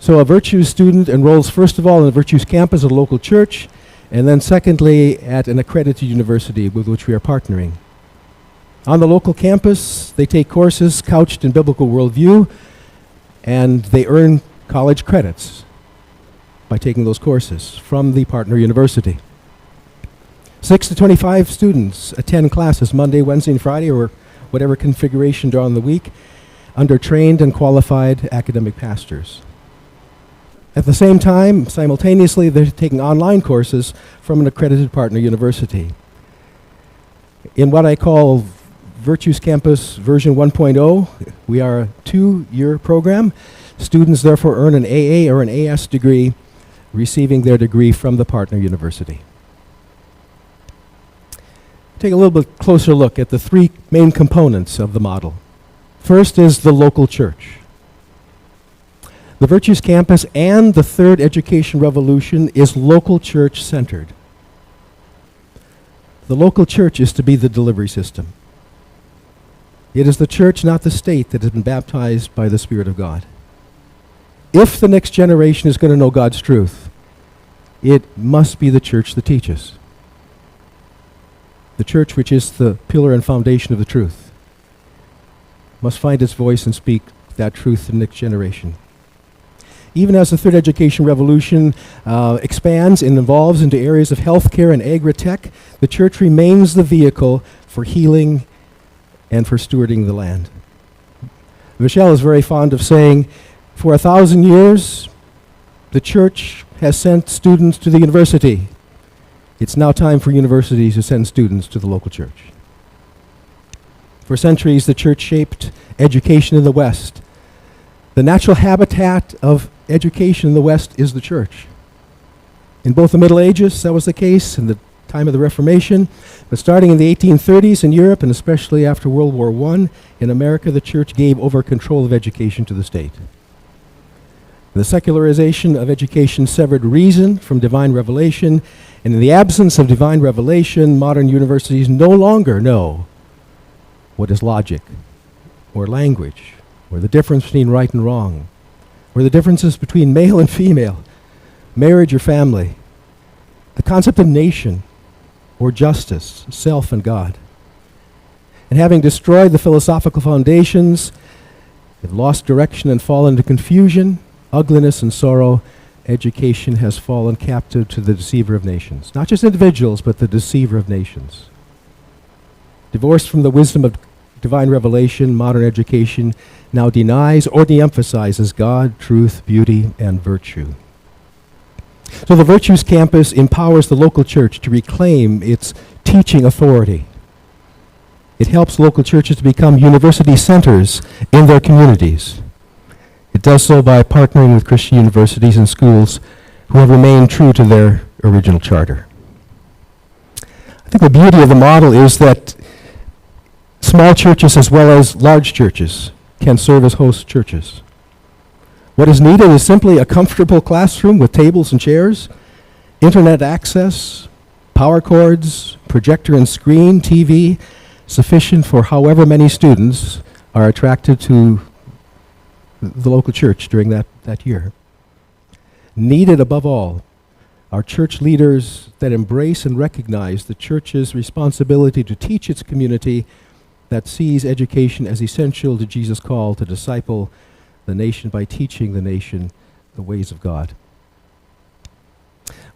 So a Virtues student enrolls first of all in the Virtues campus at a local church, and then secondly at an accredited university with which we are partnering. On the local campus, they take courses couched in biblical worldview, and they earn college credits by taking those courses from the partner university. 6 to 25 students attend classes Monday, Wednesday, and Friday, or whatever configuration during the week, under trained and qualified academic pastors. At the same time, simultaneously, they're taking online courses from an accredited partner university. In what I call Virtues Campus version 1.0, we are a 2-year program. Students therefore earn an AA or an AS degree, receiving their degree from the partner university. Take a little bit closer look at the 3 main components of the model. First is the local church. The Virtues Campus and the third education revolution is local church centered. The local church is to be the delivery system. It is the church, not the state, that has been baptized by the Spirit of God. If the next generation is going to know God's truth, it must be the church that teaches. The church, which is the pillar and foundation of the truth, must find its voice and speak that truth to the next generation. Even as the third education revolution expands and evolves into areas of healthcare and agri-tech, the church remains the vehicle for healing and for stewarding the land. Vishal is very fond of saying, for 1,000 years, the church has sent students to the university. It's now time for universities to send students to the local church. For centuries, the church shaped education in the West. The natural habitat of education in the West is the church. In both the Middle Ages, that was the case, in the time of the Reformation, but starting in the 1830s in Europe, and especially after World War I, in America, the church gave over control of education to the state. The secularization of education severed reason from divine revelation, and in the absence of divine revelation, modern universities no longer know what is logic, or language, or the difference between right and wrong, or the differences between male and female, marriage or family, the concept of nation, or justice, self and God. And having destroyed the philosophical foundations, they've lost direction and fallen into confusion, ugliness and sorrow. Education has fallen captive to the deceiver of nations. Not just individuals, but the deceiver of nations. Divorced from the wisdom of divine revelation, modern education now denies or de-emphasizes God, truth, beauty, and virtue. So the Virtues Campus empowers the local church to reclaim its teaching authority. It helps local churches to become university centers in their communities. It does so by partnering with Christian universities and schools who have remained true to their original charter. I think the beauty of the model is that small churches as well as large churches can serve as host churches. What is needed is simply a comfortable classroom with tables and chairs, internet access, power cords, projector and screen, TV, sufficient for however many students are attracted to the local church during that year. Needed above all are church leaders that embrace and recognize the church's responsibility to teach its community, that sees education as essential to Jesus' call to disciple the nation by teaching the nation the ways of God.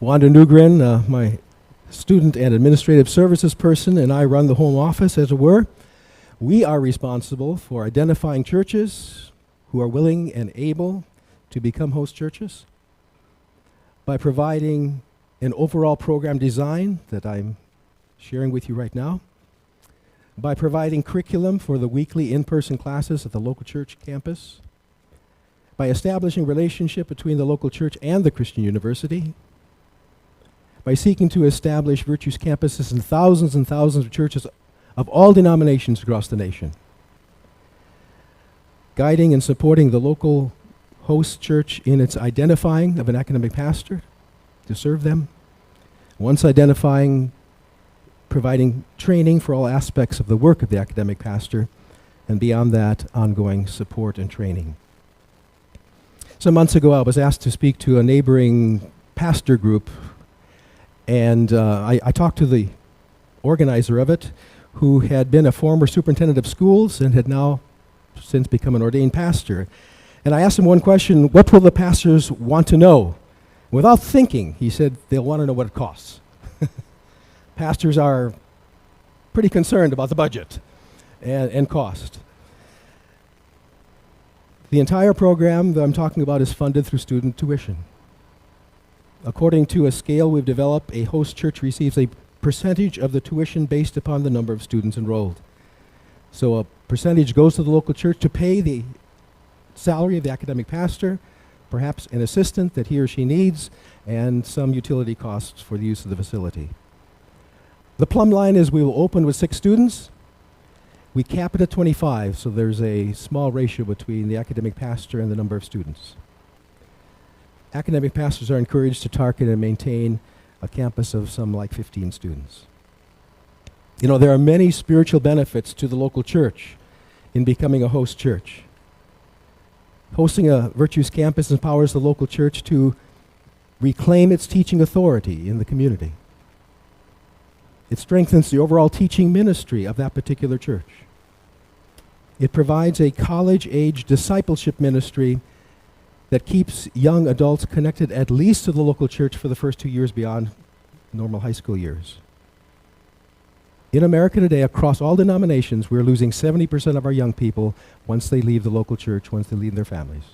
Wanda Nugren, my student and administrative services person, and I run the home office, as it were. We are responsible for identifying churches who are willing and able to become host churches by providing an overall program design that I'm sharing with you right now, by providing curriculum for the weekly in-person classes at the local church campus, by establishing relationship between the local church and the Christian university, by seeking to establish Virtues campuses in thousands and thousands of churches of all denominations across the nation. guiding and supporting the local host church in its identifying of an academic pastor to serve them. Once identifying, providing training for all aspects of the work of the academic pastor, and beyond that, ongoing support and training. Some months ago, I was asked to speak to a neighboring pastor group, and I talked to the organizer of it, who had been a former superintendent of schools and had now since become an ordained pastor. And I asked him one question: what will the pastors want to know? Without thinking, he said they'll want to know what it costs. Pastors are pretty concerned about the budget and cost. The entire program that I'm talking about is funded through student tuition. According to a scale we've developed, a host church receives a percentage of the tuition based upon the number of students enrolled. So a percentage goes to the local church to pay the salary of the academic pastor, perhaps an assistant that he or she needs, and some utility costs for the use of the facility. The plumb line is we will open with 6 students. We cap it at 25, so there's a small ratio between the academic pastor and the number of students. Academic pastors are encouraged to target and maintain a campus of some like 15 students. You know, there are many spiritual benefits to the local church in becoming a host church. Hosting a Virtues campus empowers the local church to reclaim its teaching authority in the community. It strengthens the overall teaching ministry of that particular church. It provides a college-age discipleship ministry that keeps young adults connected at least to the local church for the first 2 years beyond normal high school years. In America today, across all denominations, we're losing 70% of our young people once they leave the local church, once they leave their families.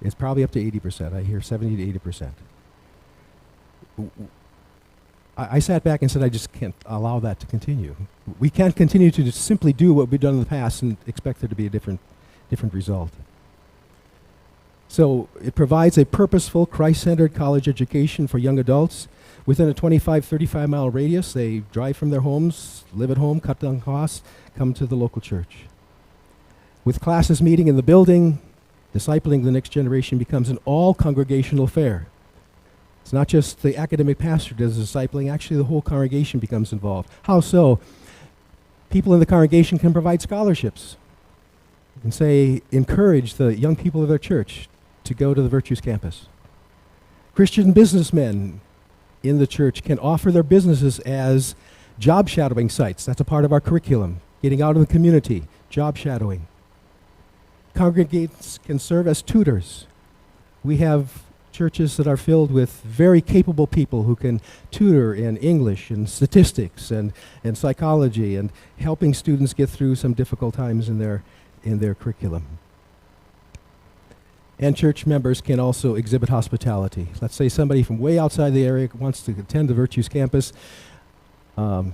It's probably up to 80%. I hear 70 to 80%. I sat back and said, I just can't allow that to continue. We can't continue to just simply do what we've done in the past and expect there to be a different result. So it provides a purposeful, Christ-centered college education for young adults. Within a 25, 35-mile radius, they drive from their homes, live at home, cut down costs, come to the local church. With classes meeting in the building, discipling the next generation becomes an all-congregational affair. It's not just the academic pastor does the discipling, actually the whole congregation becomes involved. How so? People in the congregation can provide scholarships and say, encourage the young people of their church to go to the Virtues campus. Christian businessmen in the church can offer their businesses as job shadowing sites. That's a part of our curriculum, getting out in the community, job shadowing. Congregates can serve as tutors. We have churches that are filled with very capable people who can tutor in English and statistics and psychology and helping students get through some difficult times in their curriculum. And church members can also exhibit hospitality. Let's say somebody from way outside the area wants to attend the Virtues campus. A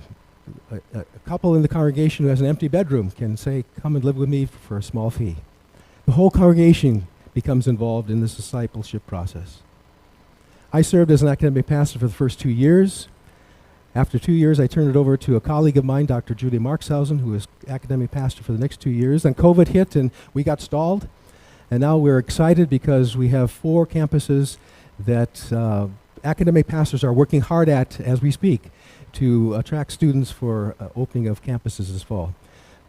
couple in the congregation who has an empty bedroom can say, come and live with me for a small fee. The whole congregation becomes involved in this discipleship process. I served as an academic pastor for the first 2 years. After 2 years, I turned it over to a colleague of mine, Dr. Julie Markshausen, who was academic pastor for the next 2 years. Then COVID hit and we got stalled. And now we're excited because we have 4 campuses that academic pastors are working hard at as we speak to attract students for opening of campuses this fall.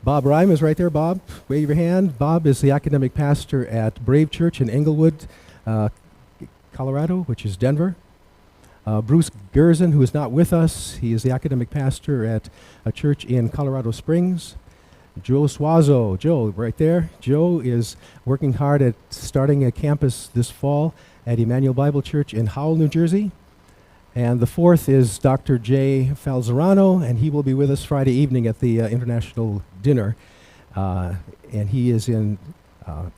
Bob Rhyme is right there. Bob, wave your hand. Bob is the academic pastor at Brave Church in Englewood, Colorado, which is Denver. Bruce Gerson, who is not with us, he is the academic pastor at a church in Colorado Springs. Joe Suazo, Joe, right there. Joe is working hard at starting a campus this fall at Emmanuel Bible Church in Howell, New Jersey. And the 4th is Dr. Jay Falzerano, and he will be with us Friday evening at the international dinner. And he is in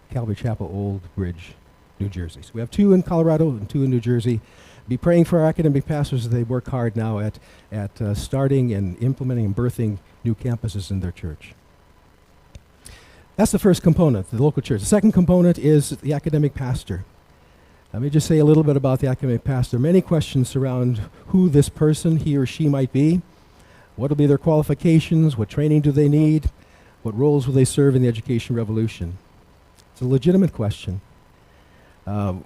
Calvary Chapel, Old Bridge, New Jersey. So we have 2 in Colorado and 2 in New Jersey. Be praying for our academic pastors as they work hard now at starting and implementing and birthing new campuses in their church. That's the first component, the local church. The second component is the academic pastor. Let me just say a little bit about the academic pastor. Many questions surround who this person, he or she might be. What will be their qualifications? What training do they need? What roles will they serve in the education revolution? It's a legitimate question.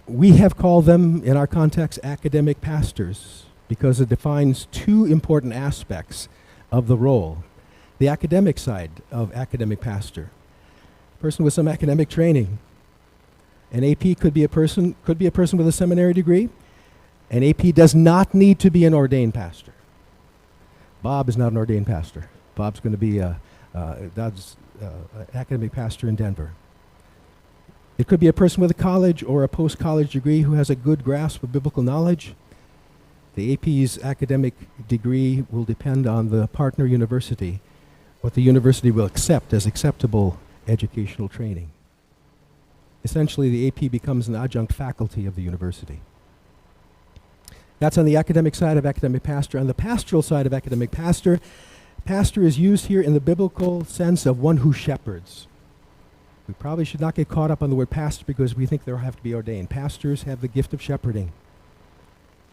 We have called them, in our context, academic pastors, because it defines two important aspects of the role. The academic side of academic pastor. A person with some academic training. An AP could be a person with a seminary degree. An AP does not need to be an ordained pastor. Bob is not an ordained pastor. Bob's going to be an academic pastor in Denver. It could be a person with a college or a post-college degree who has a good grasp of biblical knowledge. The AP's academic degree will depend on the partner university, what the university will accept as acceptable educational training. Essentially, the AP becomes an adjunct faculty of the university. That's on the academic side of academic pastor. On the pastoral side of academic pastor, pastor is used here in the biblical sense of one who shepherds. We probably should not get caught up on the word pastor because we think they'll have to be ordained. Pastors have the gift of shepherding.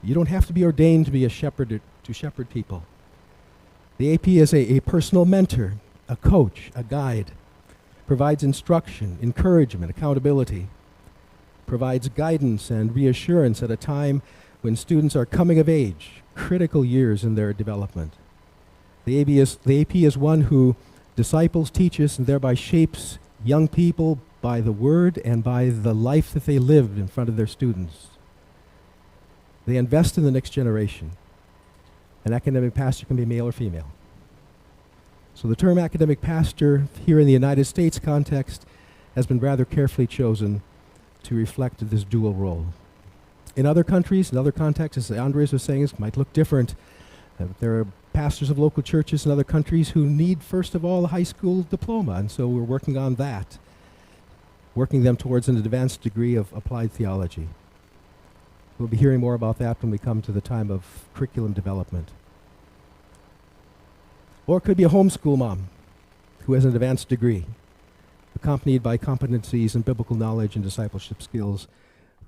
You don't have to be ordained to be a shepherd to shepherd people. The AP is a personal mentor, a coach, a guide, provides instruction, encouragement, accountability, provides guidance and reassurance at a time when students are coming of age, critical years in their development. The AP is one who disciples, teaches, and thereby shapes young people by the word and by the life that they live in front of their students. They invest in the next generation. An academic pastor can be male or female. So the term academic pastor here in the United States context has been rather carefully chosen to reflect this dual role. In other countries, in other contexts, as Andres was saying, it might look different. There are pastors of local churches in other countries who need, first of all, a high school diploma, and so we're working on that, working them towards an advanced degree of applied theology. We'll be hearing more about that when we come to the time of curriculum development. Or it could be a homeschool mom who has an advanced degree, accompanied by competencies in biblical knowledge and discipleship skills,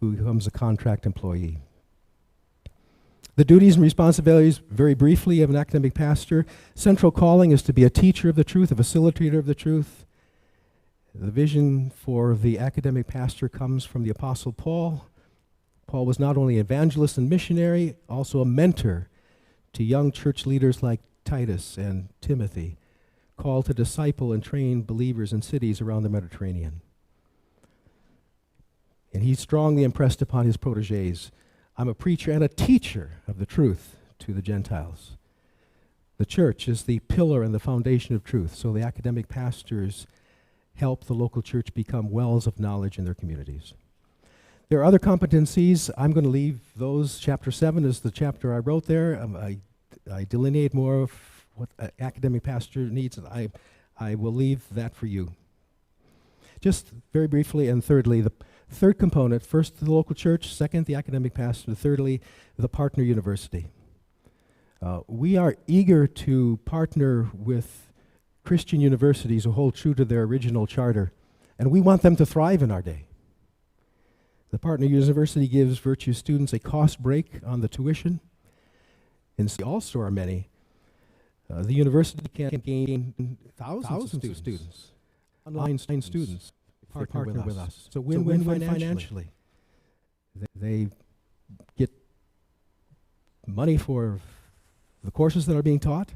who becomes a contract employee. The duties and responsibilities, very briefly, of an academic pastor. Central calling is to be a teacher of the truth, a facilitator of the truth. The vision for the academic pastor comes from the Apostle Paul. Paul was not only an evangelist and missionary, also a mentor to young church leaders like Titus and Timothy, called to disciple and train believers in cities around the Mediterranean. And he strongly impressed upon his protégés, I'm a preacher and a teacher of the truth to the Gentiles. The church is the pillar and the foundation of truth, so the academic pastors help the local church become wells of knowledge in their communities. There are other competencies. I'm going to leave those. Chapter 7 is the chapter I wrote there. I delineate more of what an academic pastor needs, and I will leave that for you. Just very briefly, and thirdly, the third component, first the local church, second the academic pastor, thirdly the partner university. We are eager to partner with Christian universities who hold true to their original charter, and we want them to thrive in our day. The partner university gives Virtue students a cost break on the tuition, and also are many. The university can gain thousands of students, online students, partner with us. So win-win financially. They get money for the courses that are being taught.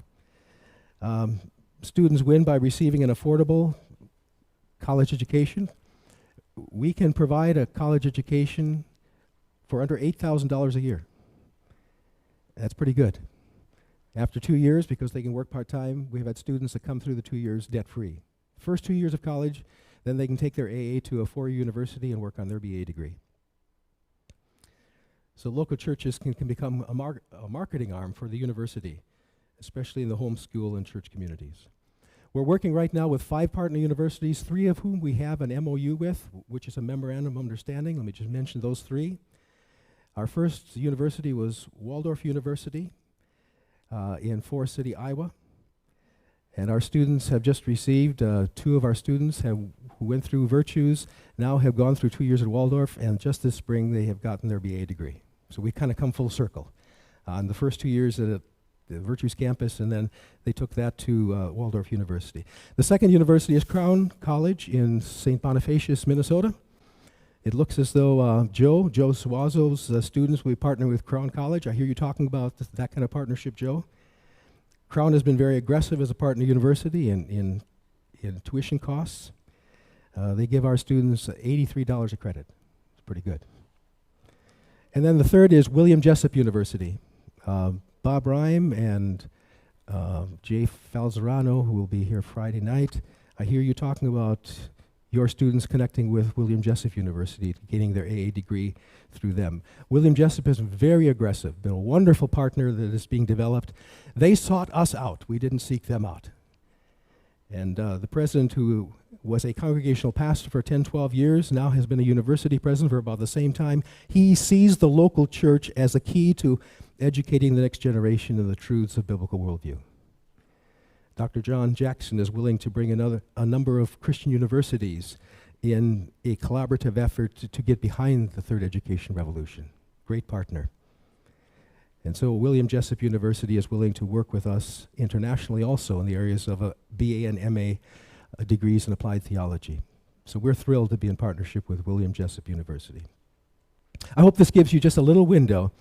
Students win by receiving an affordable college education. We can provide a college education for under $8,000 a year. That's pretty good. After 2 years, because they can work part-time, we've had students that come through the 2 years debt-free. First 2 years of college, then they can take their AA to a 4-year university and work on their BA degree. So local churches can become a marketing arm for the university, especially in the homeschool and church communities. We're working right now with 5 partner universities, 3 of whom we have an MOU with, which is a memorandum of understanding. Let me just mention those 3. Our first university was Waldorf University in Forest City, Iowa. And our students have just received, 2 of our students who went through Virtues now have gone through 2 years at Waldorf, and just this spring they have gotten their BA degree. So we kind of come full circle. In the first 2 years at the Virtues Campus, and then they took that to Waldorf University. The second university is Crown College in St. Bonifacius, Minnesota. It looks as though Joe Suazo's students will be partnering with Crown College. I hear you talking about that kind of partnership, Joe. Crown has been very aggressive as a partner university in tuition costs. They give our students $83 a credit. It's pretty good. And then the third is William Jessup University. Bob Rhyme and Jay Falzerano, who will be here Friday night. I hear you talking about your students connecting with William Jessup University, getting their AA degree through them. William Jessup is very aggressive, been a wonderful partner that is being developed. They sought us out. We didn't seek them out. And the president, who was a congregational pastor for 10, 12 years, now has been a university president for about the same time. He sees the local church as a key to educating the next generation in the truths of biblical worldview. Dr. John Jackson is willing to bring a number of Christian universities in a collaborative effort to get behind the third education revolution. Great partner. And so William Jessup University is willing to work with us internationally also in the areas of BA and MA degrees in applied theology. So we're thrilled to be in partnership with William Jessup University. I hope this gives you just a little window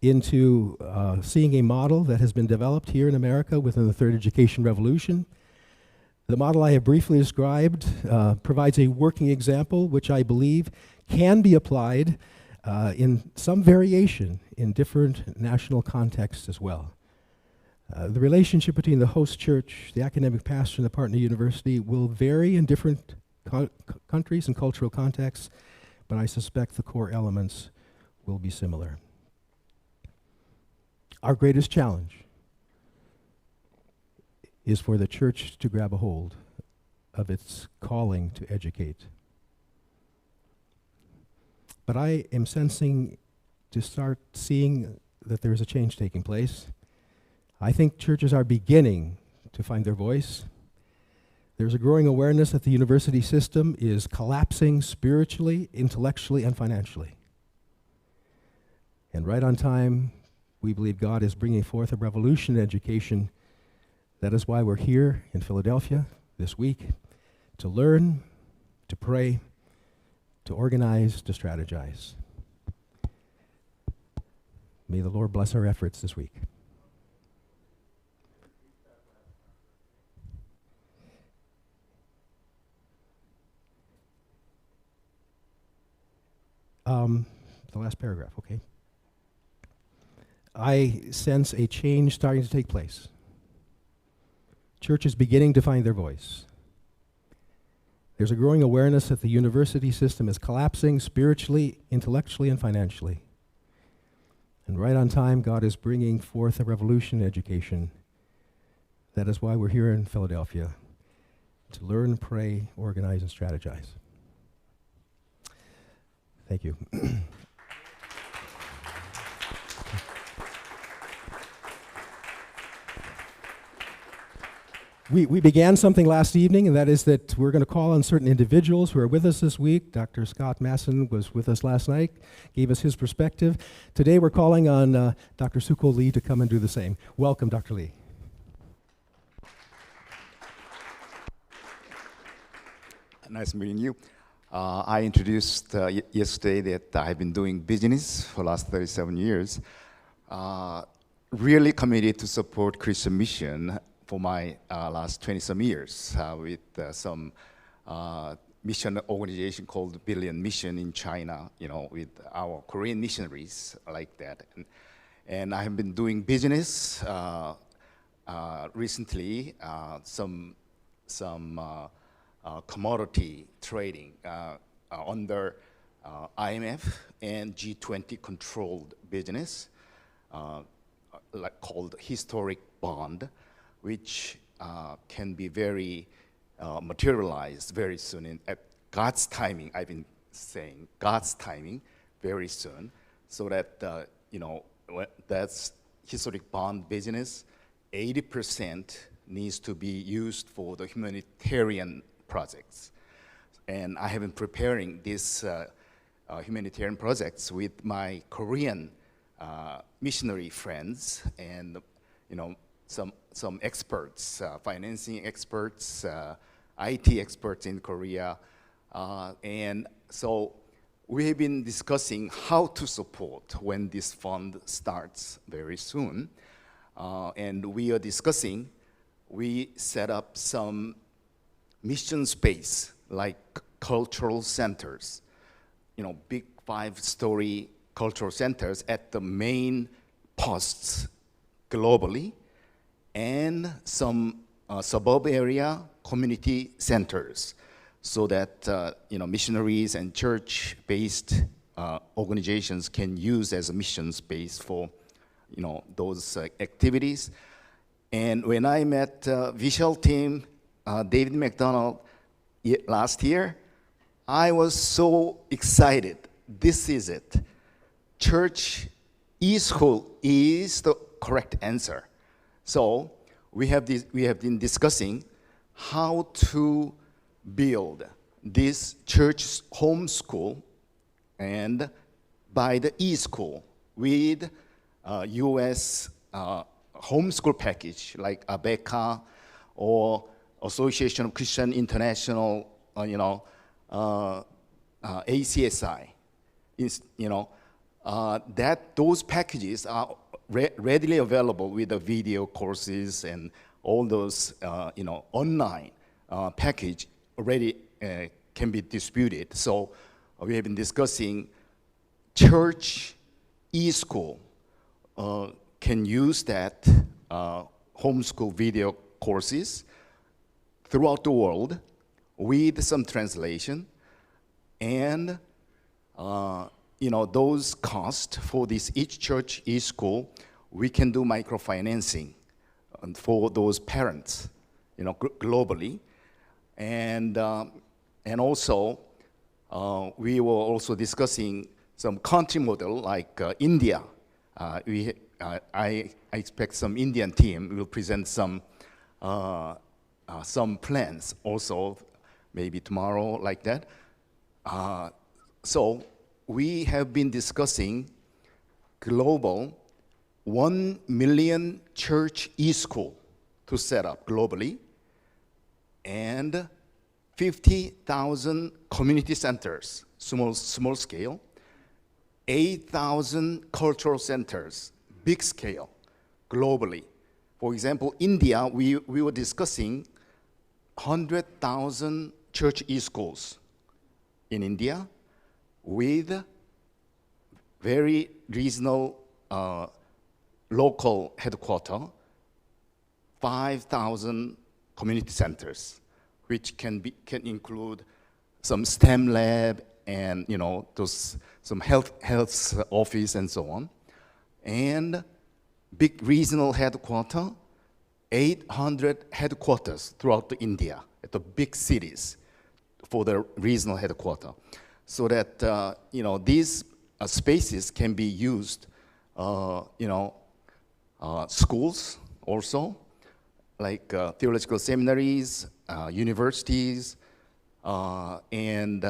into seeing a model that has been developed here in America within the third education revolution. The model I have briefly described provides a working example which I believe can be applied in some variation in different national contexts as well. The relationship between the host church, the academic pastor, and the partner university will vary in different countries and cultural contexts, but I suspect the core elements will be similar. Our greatest challenge is for the church to grab a hold of its calling to educate. But I am sensing to start seeing that there is a change taking place. I think churches are beginning to find their voice. There's a growing awareness that the university system is collapsing spiritually, intellectually, and financially. And right on time, we believe God is bringing forth a revolution in education. That is why we're here in Philadelphia this week, to learn, to pray, to organize, to strategize. May the Lord bless our efforts this week. The last paragraph, okay. I sense a change starting to take place. Church is beginning to find their voice. There's a growing awareness that the university system is collapsing spiritually, intellectually, and financially. And right on time, God is bringing forth a revolution in education. That is why we're here in Philadelphia, to learn, pray, organize, and strategize. Thank you. We began something last evening, and that is that we're going to call on certain individuals who are with us this week. Dr. Scott Masson was with us last night, gave us his perspective. Today we're calling on Dr. Suko Lee to come and do the same. Welcome, Dr. Lee. Nice meeting you. I introduced yesterday that I've been doing business for the last 37 years. Really committed to support Christian mission for my last 20-some years with some mission organization called Billion Mission in China, with our Korean missionaries like that. And I have been doing business recently, some commodity trading under IMF and G20 controlled business, called historic bond, which can be very materialized very soon at God's timing. I've been saying God's timing very soon, so that that's historic bond business. 80% needs to be used for the humanitarian projects, and I have been preparing these humanitarian projects with my Korean missionary friends, and some experts, financing experts, IT experts in Korea. And so we have been discussing how to support when this fund starts very soon. And we are discussing, we set up some mission space like cultural centers, big 5-story cultural centers at the main posts globally, and some suburb area community centers, so that missionaries and church-based organizations can use as a mission space for those activities. And when I met Vishal team, David Mcdonald last year, I was so excited. This is it. Church e-school is the correct answer. So we have been discussing how to build this church homeschool and by the e-school with U.S. Homeschool package like ABECA or Association of Christian International, ACSI. Those packages are readily available with the video courses and all those, online package already can be distributed. So we have been discussing church e-school can use that homeschool video courses throughout the world with some translation, and those costs for this each church, each school, we can do microfinancing for those parents, globally, and also we were also discussing some country model like India. I expect some Indian team will present some plans also, maybe tomorrow, like that. So we have been discussing global 1 million church e-school to set up globally, and 50,000 community centers, small scale, 8,000 cultural centers, big scale, globally. For example, India, we were discussing 100,000 church e-schools in India with very regional local headquarter, 5,000 community centers, which can include some STEM lab and some health office and so on, and big regional headquarter, 800 headquarters throughout India at the big cities for the regional headquarter, so that these spaces can be used, schools also, like theological seminaries, universities, and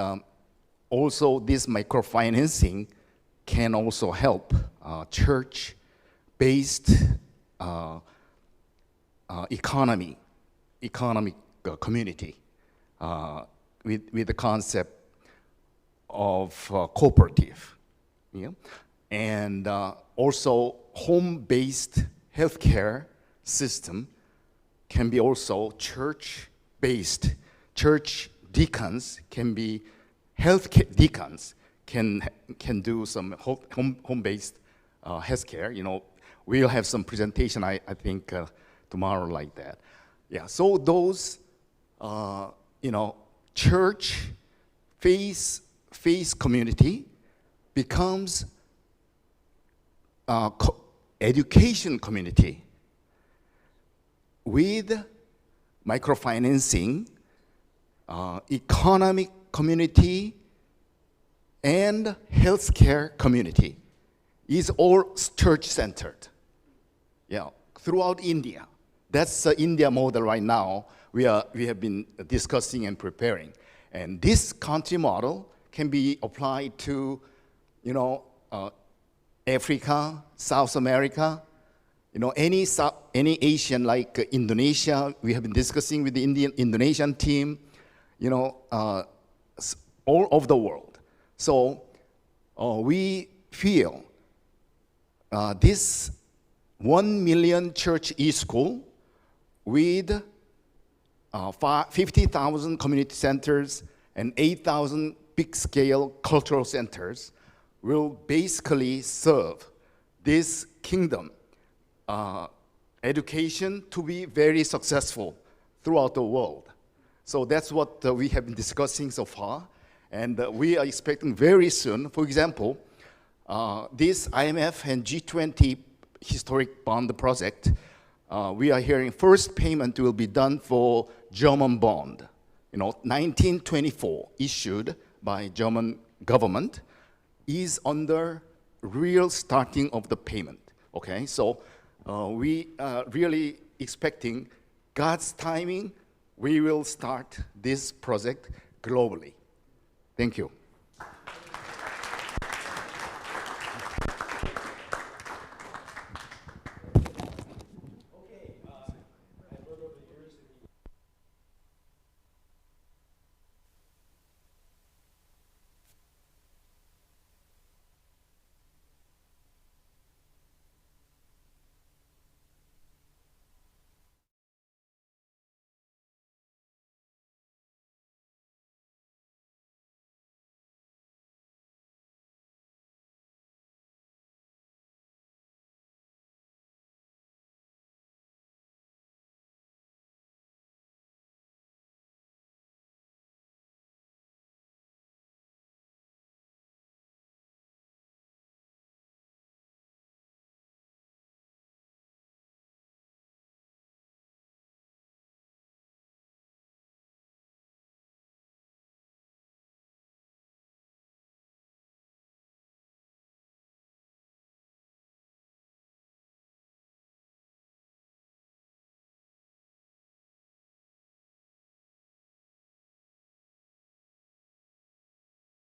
also this microfinancing can also help church-based economic community with the concept of cooperative, and also home-based healthcare system can be also church-based. Church deacons can be healthcare deacons can do some home-based healthcare. We'll have some presentation, I think, tomorrow like that. Yeah, so those, church faith community becomes education community with microfinancing, economic community, and healthcare community is all church-centered. Yeah, throughout India. That's the India model right now. We have been discussing and preparing. And this country model can be applied to, Africa, South America, any any Asian, like Indonesia, we have been discussing with the Indonesian team, you know, all over the world. So we feel this 1 million church e-school with 50,000 community centers and 8,000 big-scale cultural centers will basically serve this kingdom education to be very successful throughout the world. So that's what we have been discussing so far, and we are expecting very soon, for example, this IMF and G20 historic bond project, we are hearing first payment will be done for German bond, 1924, issued by German government, is under real starting of the payment, okay? So we are really expecting God's timing, we will start this project globally. Thank you.